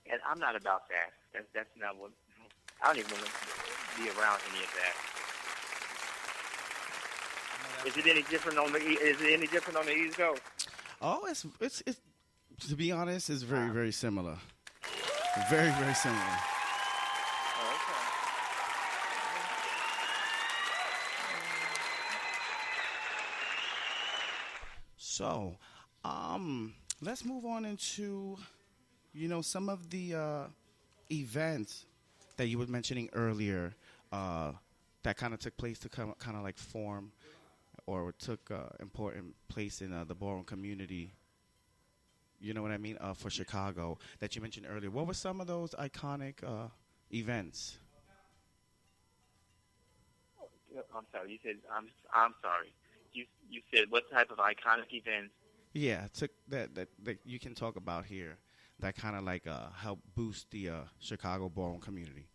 And I'm not about that. That's not what. I don't even want to be around any of that. Is it any different on the East Coast? Oh, it's to be honest, it's very, very similar. Very, very similar. So, let's move on into, some of the events that you were mentioning earlier that kind of took place to kind of like form or took important place in the ballroom community. You know what I mean? For Chicago that you mentioned earlier. What were some of those iconic events? I'm sorry. You said I'm sorry. You said what type of iconic events? Yeah, took that you can talk about here. That kind of like helped boost the Chicago ballroom community.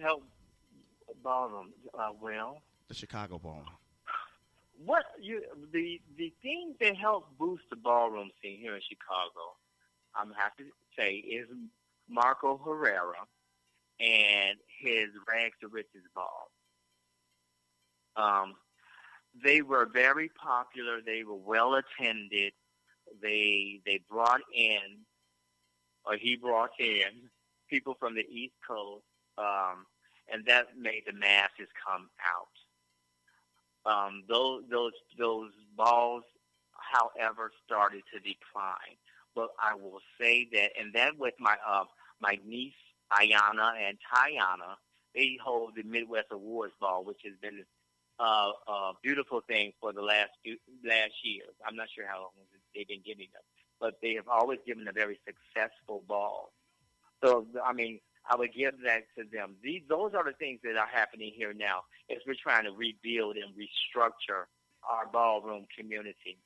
Help ballroom. Well, the Chicago ballroom. the thing that helped boost the ballroom scene here in Chicago, I'm happy to say, is Marco Herrera and his Rags to Riches ball. They were very popular. They were well attended. They brought in, or he brought in, people from the East Coast, and that made the masses come out. Those balls, however, started to decline. But I will say that, and that with my niece Ayana and Tayana, they hold the Midwest Awards Ball, which has been a beautiful thing for the last years. I'm not sure how long they've been giving them, but they have always given a very successful ball. So, I mean, I would give that to them. Those are the things that are happening here now as we're trying to rebuild and restructure our ballroom community.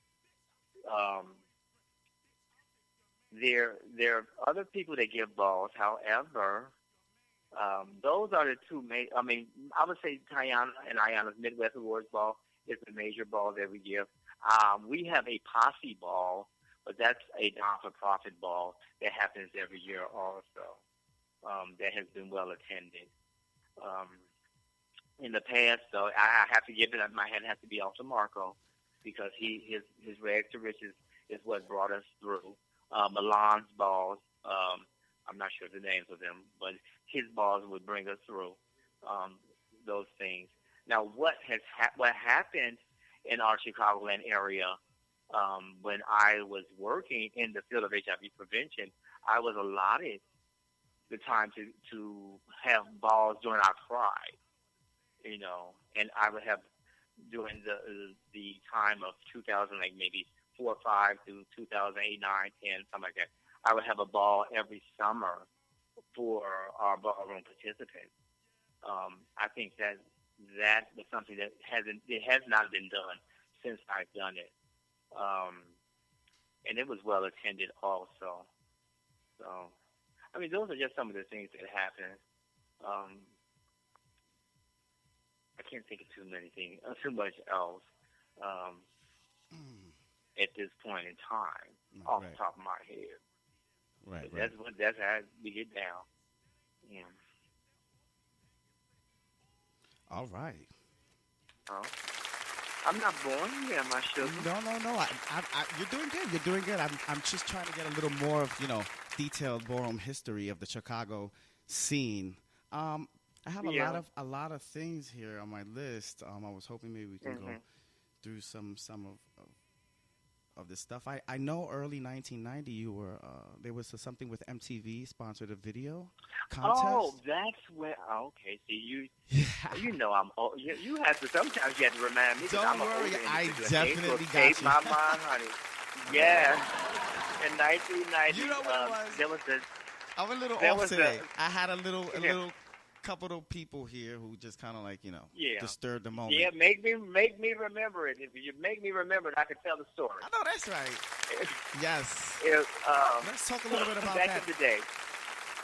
There are other people that give balls. However, those are the two main. I mean, I would say Tayana and Ayana's Midwest Awards Ball is the major ball that we give. We have a posse ball, but that's a non-for-profit ball that happens every year also. That has been well attended. In the past, though, I have to give it. My hand has to be off to Marco because his Rags to Riches is what brought us through. Milan's balls, I'm not sure the names of them, but his balls would bring us through those things. Now, what happened in our Chicagoland area when I was working in the field of HIV prevention, I was allotted the time to have balls during our Pride, and I would have during the time of 2000, like maybe 4 or 5 through 2008, 9, 10, something like that. I would have a ball every summer for our ballroom participants. I think that was something that has not been done since I've done it, and it was well attended also. So, I mean, those are just some of the things that happen. I can't think of too much else. At this point in time, off the top of my head. Right. That's how we get down. Yeah. All right. Oh. I'm not born here, my sugar. No. You're doing good. You're doing good. I'm just trying to get a little more of, detailed ballroom history of the Chicago scene. I have a lot of things here on my list. I was hoping maybe we can go through some of this stuff. I know early 1990 you were there was something with MTV sponsored a video contest. Oh, that's where. Okay, see you know I'm old. You have to sometimes you have to remind me. Don't worry, I definitely got you. My mind, honey. Yeah, in 1990. You know what it was? There was I'm a little off today. I had a little couple of people here who just kind of disturbed the moment. Yeah, make me remember it. If you make me remember it, I can tell the story. I know that's right. Yes. Let's talk a little bit about back that. in the day.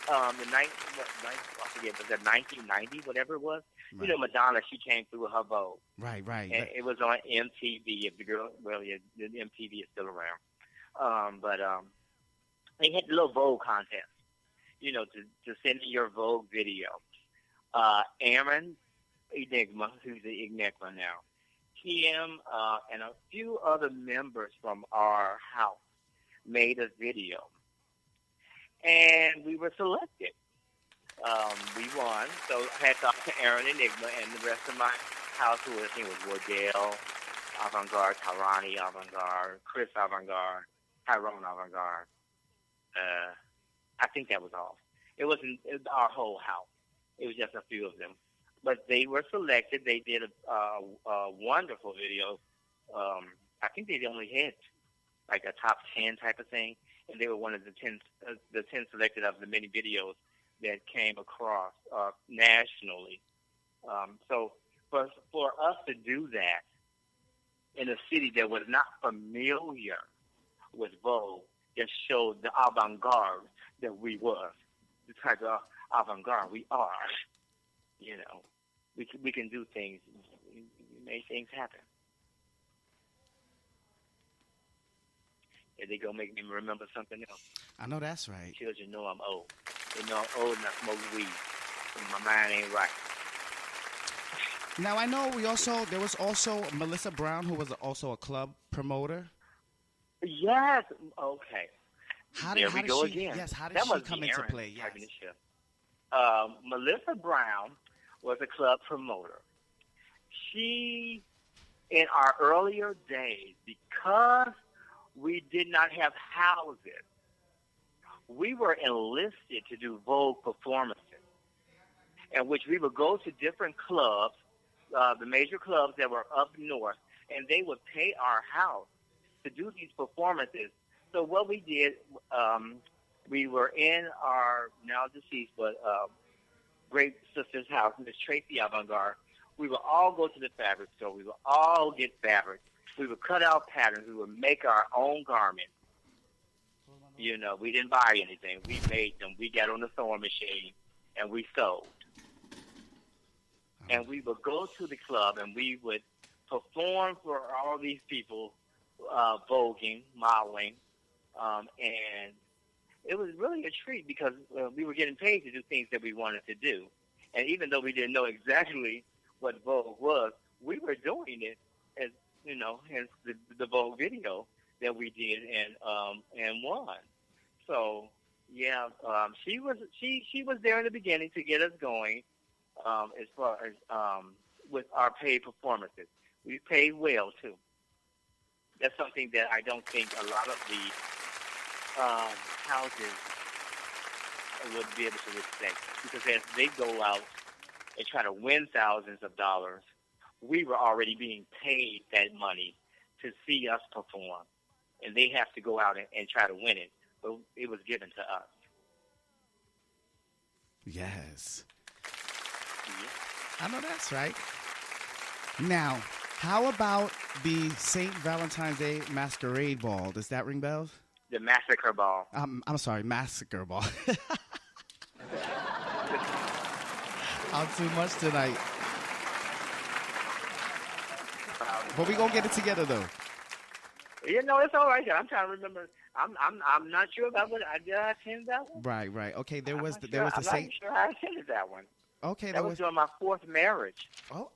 I forget, was that 1990, whatever it was? Right. Madonna, she came through with her Vogue. Right. And it was on MTV. If the MTV is still around. But they had the little Vogue contest, to send in your Vogue video. Aaron Enigma, who's the Enigma now, him and a few other members from our house made a video. And we were selected. We won. So I had talked to Aaron Enigma and the rest of my house who was, I think it was Wardell, Avant-Garde, Tyrani Avant-Garde, Chris Avant-Garde, Tyrone Avant-Garde. I think that was all. It wasn't our whole house. It was just a few of them. But they were selected. They did a wonderful video. I think they only had like a top 10 type of thing. And they were one of the 10 selected of the many videos that came across nationally. So for us to do that in a city that was not familiar with Vogue, just showed the avant-garde that we were, the type of avant-garde we are. We can do things. We make things happen. and they gonna make me remember something else. I know that's right. Children know I'm old. They know I'm old and I smoke weed. And my mind ain't right. Now I know there was also Melissa Brown, who was also a club promoter. Yes. Okay. How there did we go she, again. Yes, how did that she must come be into Aaron play? Yes. typing this shit. Melissa Brown was a club promoter. She, in our earlier days, because we did not have houses, we were enlisted to do Vogue performances, in which we would go to different clubs, the major clubs that were up north, and they would pay our house to do these performances. So what we did, we were in our now deceased but great sister's house, Miss Tracy Avant-Garde. We would all go to the fabric store. We would all get fabric. We would cut out patterns. We would make our own garments. You know, we didn't buy anything. We made them. We got on the sewing machine, and we sewed. And we would go to the club, and we would perform for all these people, voguing, modeling, and it was really a treat because we were getting paid to do things that we wanted to do. And even though we didn't know exactly what Vogue was, we were doing it as, you know, hence the Vogue video that we did and won. So yeah, she was there in the beginning to get us going as far as with our paid performances. We paid well too. That's something that I don't think a lot of the houses would be able to respect, because as they go out and try to win thousands of dollars, we were already being paid that money to see us perform, and they have to go out and try to win it, but it was given to us. Yes. Yeah. I know that's right. Now, how about the St. Valentine's Day Masquerade Ball? Does that ring bells? The Massacre Ball. I'm sorry, Massacre Ball. I'm too much tonight. But we gonna get it together though. You know, it's all right. I'm trying to remember. I'm not sure about what I did. I attend that one. Right. Okay, there was the I'm Saint. not sure I attended that one. Okay, that was during my fourth marriage. Oh.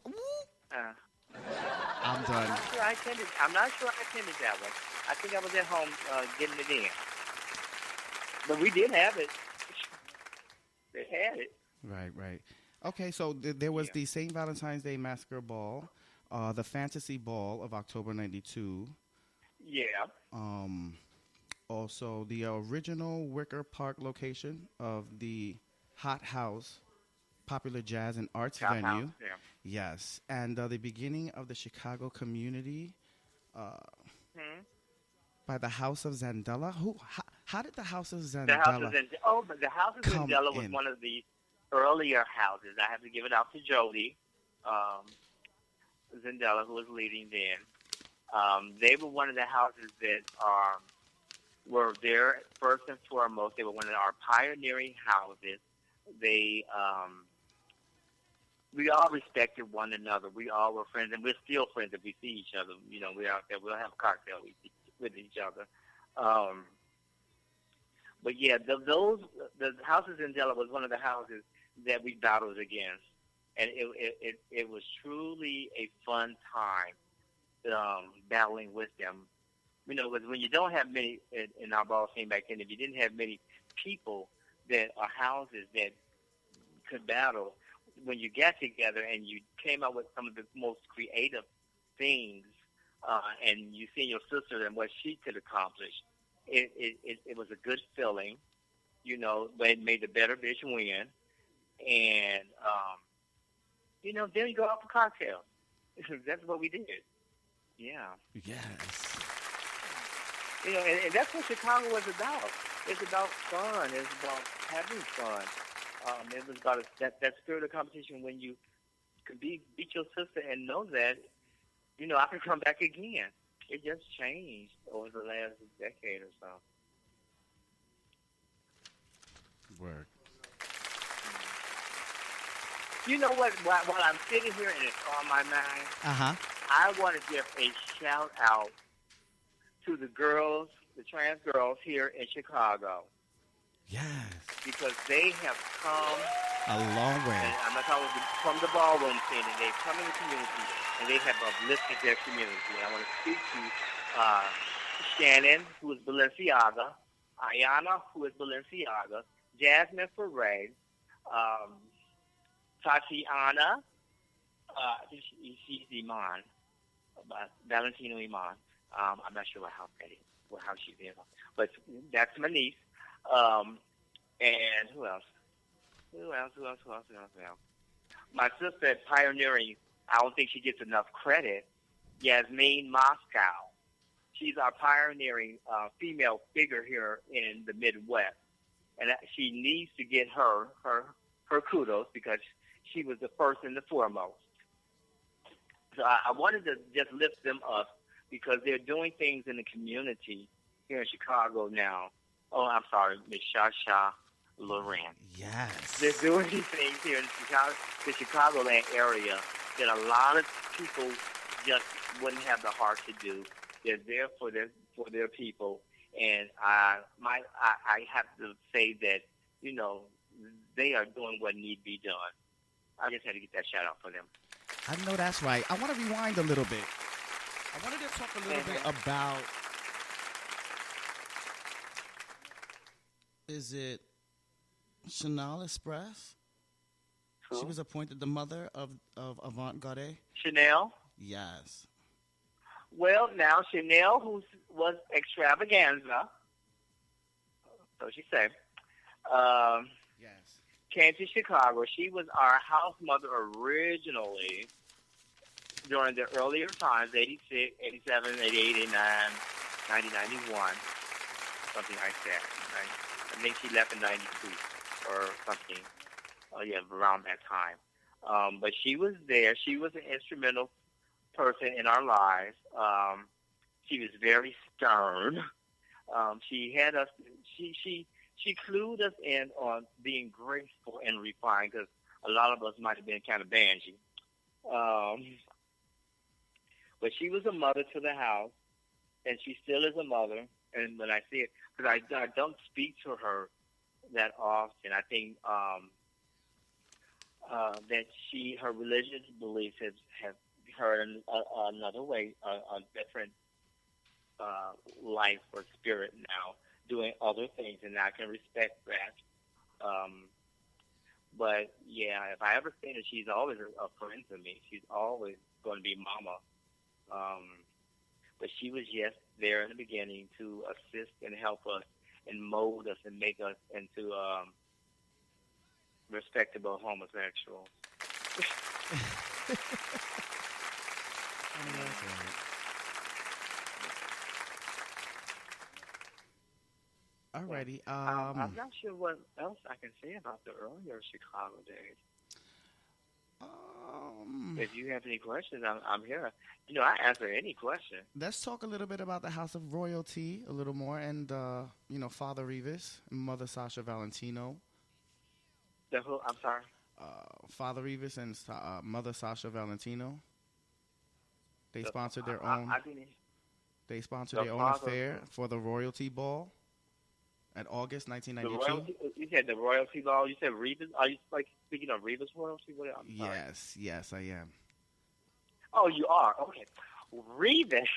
I'm done. I'm not sure I attended that one. I think I was at home getting it in. But we did have it. They had it. Right. Okay, so there was the St. Valentine's Day Massacre Ball, the Fantasy Ball of October '92. Yeah. Also, the original Wicker Park location of the Hot House Popular Jazz and Arts Hot venue. House, yeah. Yes, and the beginning of the Chicago community by the House of Zandela. How did the House of Zandela the House of Zandela was one of the earlier houses. I have to give it out to Jody Zandela, who was leading then. They were one of the houses that were there first and foremost. They were one of our pioneering houses. They we all respected one another. We all were friends, and we're still friends if we see each other. You know, we're out there. We'll have a cocktail with each other. But yeah, the houses in Della was one of the houses that we battled against, and it was truly a fun time battling with them. You know, because when you don't have many in our ball scene back then, if you didn't have many people that are houses that could battle, when you got together and you came out with some of the most creative things, and you seen your sister and what she could accomplish, it was a good feeling, you know, but it made the better bitch win. And, you know, then you go out for cocktails. That's what we did. Yeah. Yes. You know, and that's what Chicago was about. It's about fun. It's about having fun. It was about that spirit of competition when you could beat your sister and know that, you know, I can come back again. It just changed over the last decade or so. Word. You know what? While I'm sitting here and it's on my mind, I want to give a shout out to the girls the trans girls here in Chicago. Yes. Because they have come a long way. And I'm not talking from the ballroom scene, and they've come in the community, and they have uplifted their community. And I want to speak to Shannon, who is Balenciaga, Ayana, who is Balenciaga, Jasmine Foray, Tatiana, she's Iman, Valentino Iman. I'm not sure what house that is, what house she's in, but that's my niece. And who else? Who else? My sister at Pioneering, I don't think she gets enough credit. Yasmin Moscow. She's our pioneering female figure here in the Midwest. And she needs to get her kudos because she was the first and the foremost. So I wanted to just lift them up because they're doing things in the community here in Chicago now. Oh, I'm sorry, Miss Shasha Loren. Yes. They're doing these things here in the Chicagoland area that a lot of people just wouldn't have the heart to do. They're there for their people, and I have to say that, you know, they are doing what needs to be done. I just had to get that shout out for them. I know that's right. I want to rewind a little bit. I wanted to talk a little bit about, is it Chanel Express? Who? She was appointed the mother of Avant-Garde. Chanel? Yes. Well, now Chanel, who was extravaganza, so she said, yes, came to Chicago. She was our house mother originally during the earlier times, 86, 87, 88, 89, 90, 91, something like that. Right? I think she left in 92 or something. Oh, yeah, around that time. But she was there. She was an instrumental person in our lives. She was very stern. She had us. She clued us in on being graceful and refined because a lot of us might have been kind of bangy. But she was a mother to the house, and she still is a mother. And when I see it, because I don't speak to her that often, I think that her religious beliefs have her in another way, a different life or spirit now, doing other things, and I can respect that. But yeah, if I ever see her, she's always a friend to me. She's always going to be mama. But she was just there in the beginning to assist and help us and mold us and make us into respectable homosexuals. Alrighty. I'm not sure what else I can say about the earlier Chicago days. If you have any questions, I'm here. You know, I answer any question. Let's talk a little bit about the House of Royalty a little more, and Father Revis and Mother Sasha Valentino. The who? I'm sorry. Father Revis and Mother Sasha Valentino. They sponsored their own. They sponsored their own affair for the Royalty Ball at August 1992. You said the Royalty Ball. You said Revis. Are you speaking of Revis Royalty? Yes, I am. Oh, you are? Okay. Revis.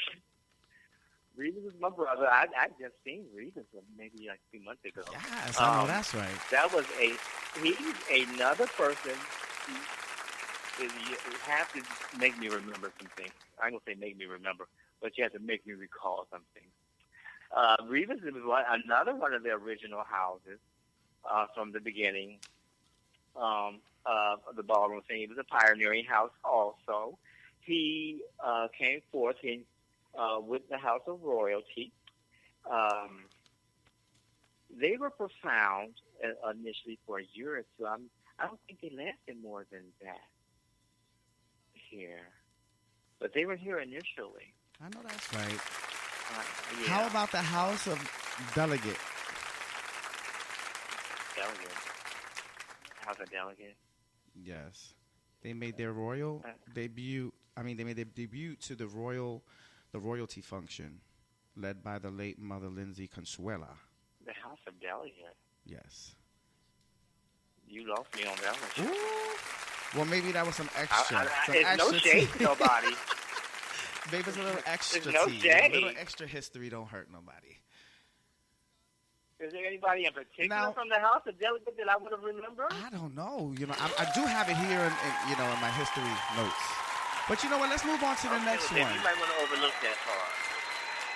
Revis is my brother. I just seen Revis maybe like 2 months ago. Yes, I know that's right. That was he's another person who you have to make me remember some things. I ain't going to say make me remember, but you have to make me recall something. Revis was another one of the original houses from the beginning of the ballroom scene. He was a pioneering house also. He came forth with the House of Royalty. They were profound initially for a year or two. I don't think they lasted more than that here. But they were here initially. I know that's right. Yeah. How about the House of Delegate? House of Delegate? Yes. They made their royal debut. They made their debut to the royalty function led by the late Mother Lindsay Consuela. The House of Delegate. Yes. You lost me on that one. Ooh. Well, maybe that was some extra. It's no shade to nobody. Maybe it's a little extra. There's no tea. shade. A little extra history don't hurt nobody. Is there anybody in particular Now, from the House of Delegate that I would have remembered? I don't know. I do have it here in my history notes. But you know what? Let's move on to the next one. You might want to overlook that part.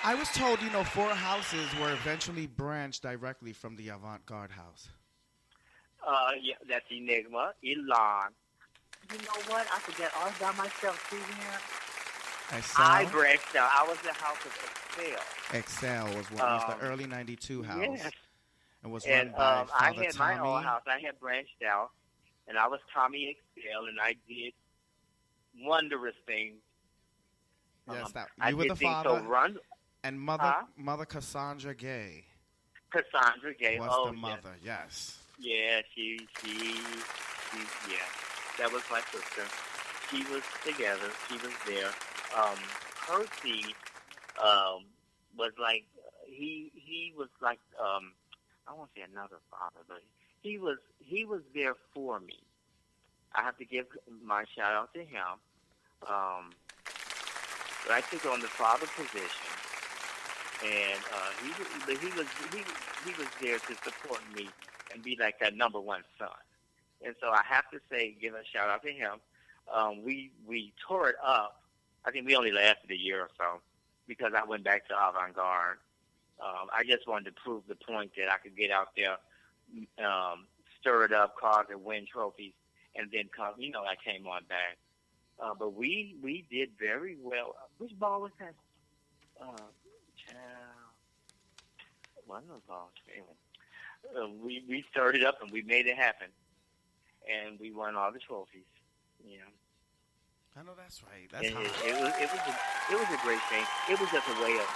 I was told, 4 houses were eventually branched directly from the avant-garde house. Yeah, that's Enigma, Elon. You know what? I forget all about myself too here. Excel. I branched out. I was the House of Excel. Excel was what was the early '92 house. Yes. And was run by I Father had Tommy. my own house. I had branched out, and I was Tommy Excel, and I did wondrous things. Yes, I you were did the things father. so run. And Mother Cassandra Gay Cassandra Gay was the mother. Yes. Yeah, she, yeah. That was my sister. She was together. She was there. Percy, was like, he was like, I won't say another father, but he was there for me. I have to give my shout out to him. But I took on the father position, and he was there to support me and be like that number one son. And so I have to say, give a shout out to him. We tore it up. I think we only lasted a year or so because I went back to avant-garde. I just wanted to prove the point that I could get out there, stir it up, cause and win trophies, and then come. I came on back. But we did very well. Which ball was that? One of those balls. We stirred it up and we made it happen, and we won all the trophies. I know that's right. It was a great thing. It was just a way of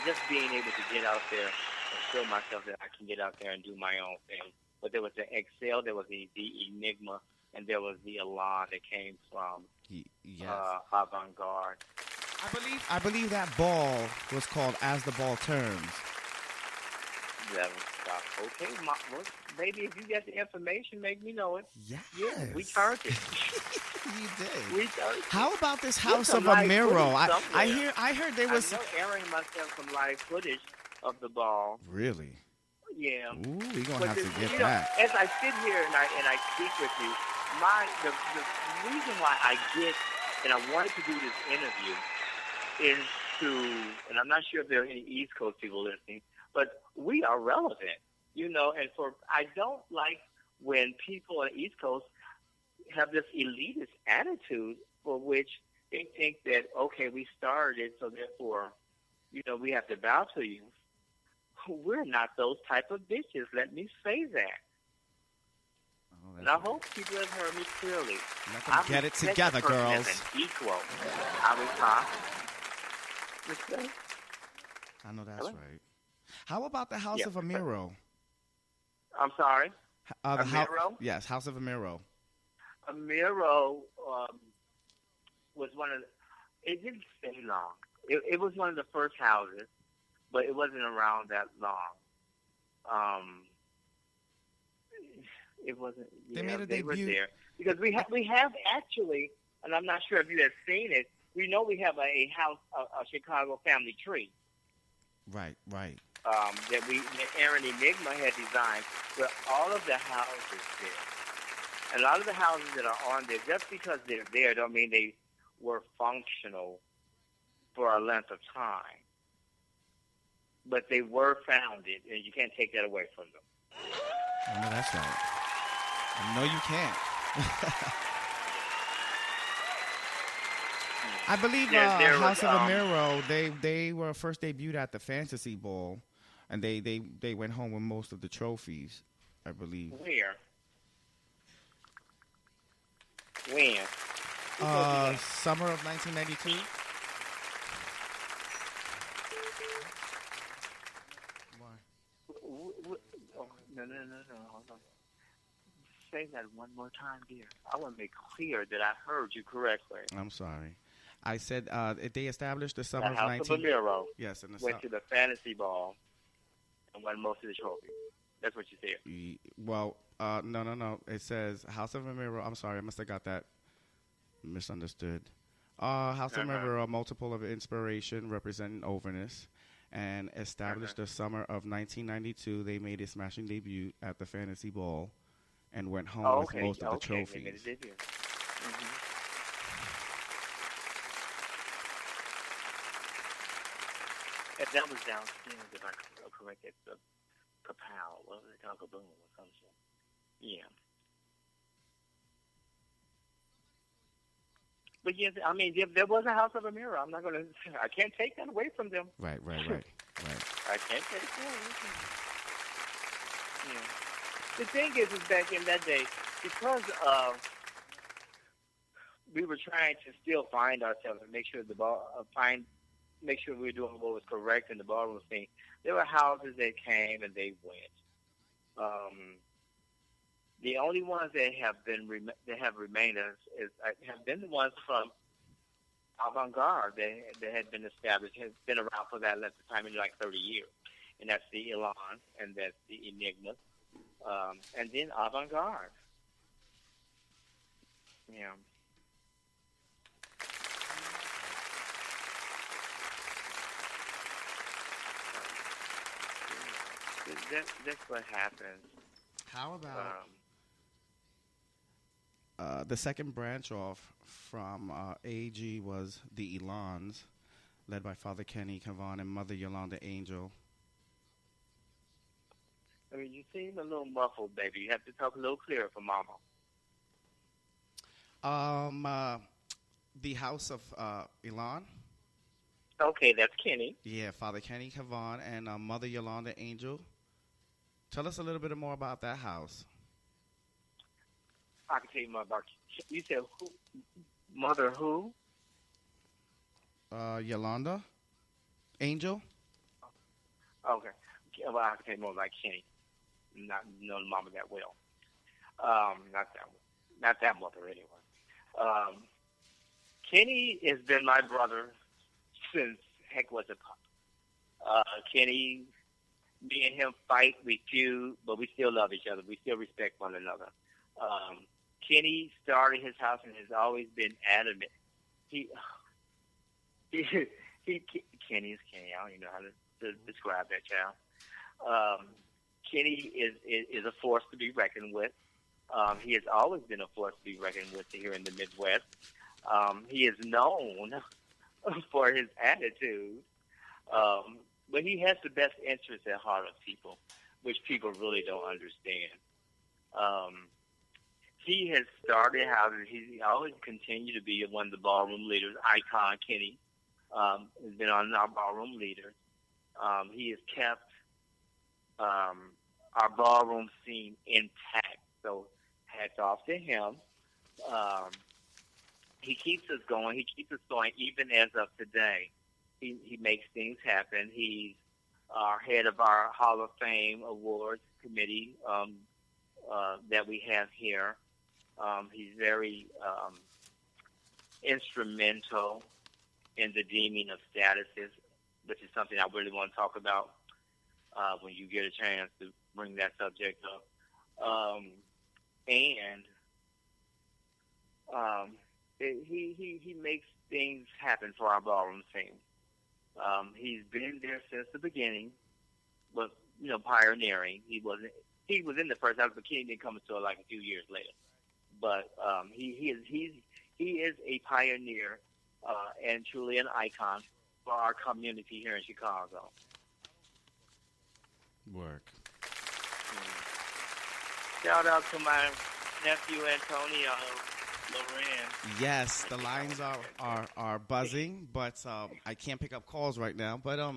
just being able to get out there and show myself that I can get out there and do my own thing. But there was the Excel, there was the Enigma, and there was the Elan that came from avant-garde. I believe that ball was called As the Ball Turns. Okay, maybe if you get the information, make me know it. Yes. Yeah, we turned it. You did. We turned it. How about this House of Amiro? I heard there was. I know airing myself some live footage of the ball. Really? Yeah. Ooh, we're gonna have to get that. As I sit here and I speak with you, the reason why I get and I wanted to do this interview is and I'm not sure if there are any East Coast people listening, but we are relevant, and I don't like when people on the East Coast have this elitist attitude for which they think that, okay, we started, so therefore, we have to bow to you. We're not those type of bitches. Let me say that. And I hope people have heard me clearly. Get it together, girls. Equal. I know that's right. How about the House of Amiro? I'm sorry? Amiro? Yes, House of Amiro. Amiro was one of it didn't stay long. It was one of the first houses, but it wasn't around that long. It wasn't. They made a they debut. were there because we have actually, and I'm not sure if you have seen it. We know we have a house, a Chicago family tree. Right. That Aaron Enigma had designed, where all of the houses there, and a lot of the houses that are on there, just because they're there, don't mean they were functional for a length of time. But they were founded, and you can't take that away from them. I know that's right. No, you can't. I believe House of Amiro, they were first debuted at the Fantasy Bowl, and they went home with most of the trophies, I believe. Where? When? Summer of 1992. No. Hold on. Say that one more time, dear. I want to make clear that I heard you correctly. I'm sorry. I said they established the The summer of House 19... of Amiro Yes, and went to the fantasy ball and won most of the trophies. That's what you said. Well, no. It says House of Amiro. I'm sorry, I must have got that misunderstood. House of Amiro, a multiple of inspiration representing overness, and established the summer of 1992. They made a smashing debut at the fantasy ball and went home with most of the trophies. They made a debut. If that was downstairs, if I could correct it, the Kapow, what was it called, Kaboom or some shit. Yeah. But yes, I mean, there was a House of Amira. I'm not gonna. I can't take that away from them. Right. I can't take that away from them. Yeah. The thing is back in that day, because we were trying to still find ourselves and make sure make sure we were doing what was correct in the ballroom scene. There were houses that came and they went. The only ones that have remained have been the ones from avant-garde that had been established, has been around for that length of time, in like 30 years. And that's the Elan, and that's the Enigma, and then avant-garde. Yeah. That's what happens. How about the second branch off from AG was the Elans, led by Father Kenny Kavan and Mother Yolanda Angel. I mean, you seem a little muffled, baby. You have to talk a little clearer for Mama. The house of Elan. Okay, that's Kenny. Yeah, Father Kenny Kavan and Mother Yolanda Angel. Tell us a little bit more about that house. I can tell you more about you. Said who? Mother who? Yolanda Angel. Okay. Well, I can tell you more about Kenny. Not know the mama that well. Not that mother anyway. Kenny has been my brother since heck was a pup. Kenny, me and him fight, we feud, but we still love each other. We still respect one another. Kenny started his house and has always been adamant. Kenny is Kenny. I don't even know how to describe that child. Kenny is a force to be reckoned with. He has always been a force to be reckoned with here in the Midwest. He is known for his attitude, but he has the best interest at heart of people, which people really don't understand. He has started houses. He's always continued to be one of the ballroom leaders. Icon Kenny has been on our ballroom leaders. He has kept our ballroom scene intact. So hats off to him. He keeps us going. He keeps us going even as of today. He makes things happen. He's our head of our Hall of Fame Awards Committee that we have here. He's very instrumental in the deeming of statuses, which is something I really want to talk about when you get a chance to bring that subject up. He makes things happen for our ballroom scene. He's been there since the beginning, but pioneering. He was in the first house, but Kenny didn't come until like a few years later. But he is a pioneer and truly an icon for our community here in Chicago. Work. Shout out to my nephew Antonio Loren. Yes, the lines are buzzing, but I can't pick up calls right now. But I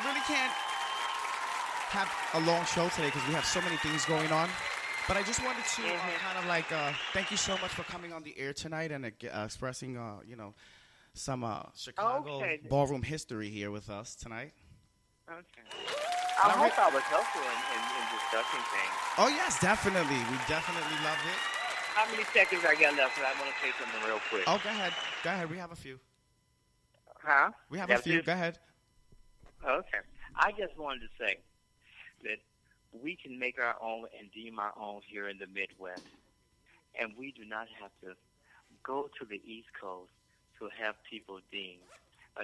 really can't have a long show today because we have so many things going on. But I just wanted to kind of like thank you so much for coming on the air tonight and expressing some Chicago ballroom history here with us tonight. Okay. I hope I was helpful in discussing things. Oh yes, definitely. We definitely loved it. how many seconds I got left? I want to say something real quick. Oh, go ahead. Go ahead. We have a few. Huh? We have a few. Go ahead. Okay. I just wanted to say that we can make our own and deem our own here in the Midwest. And we do not have to go to the East Coast to have people deemed.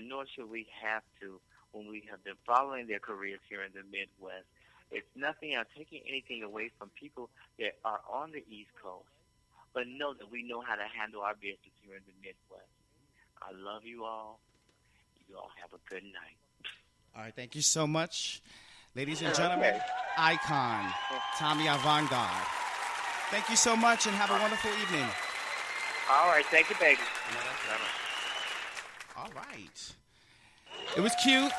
Nor should we have to when we have been following their careers here in the Midwest. It's nothing, I'm taking anything away from people that are on the East Coast. But know that we know how to handle our business here in the Midwest. I love you all. You all have a good night. All right, thank you so much. Ladies and gentlemen, Icon, Tommy Avant-Garde. Thank you so much and have a wonderful evening. All right, thank you, baby. All right. It was cute.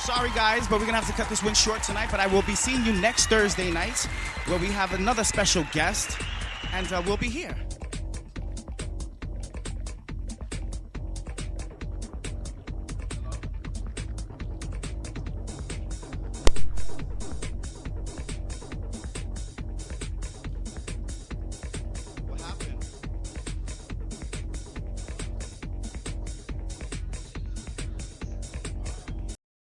Sorry, guys, but we're going to have to cut this one short tonight, but I will be seeing you next Thursday night where we have another special guest, and we'll be here.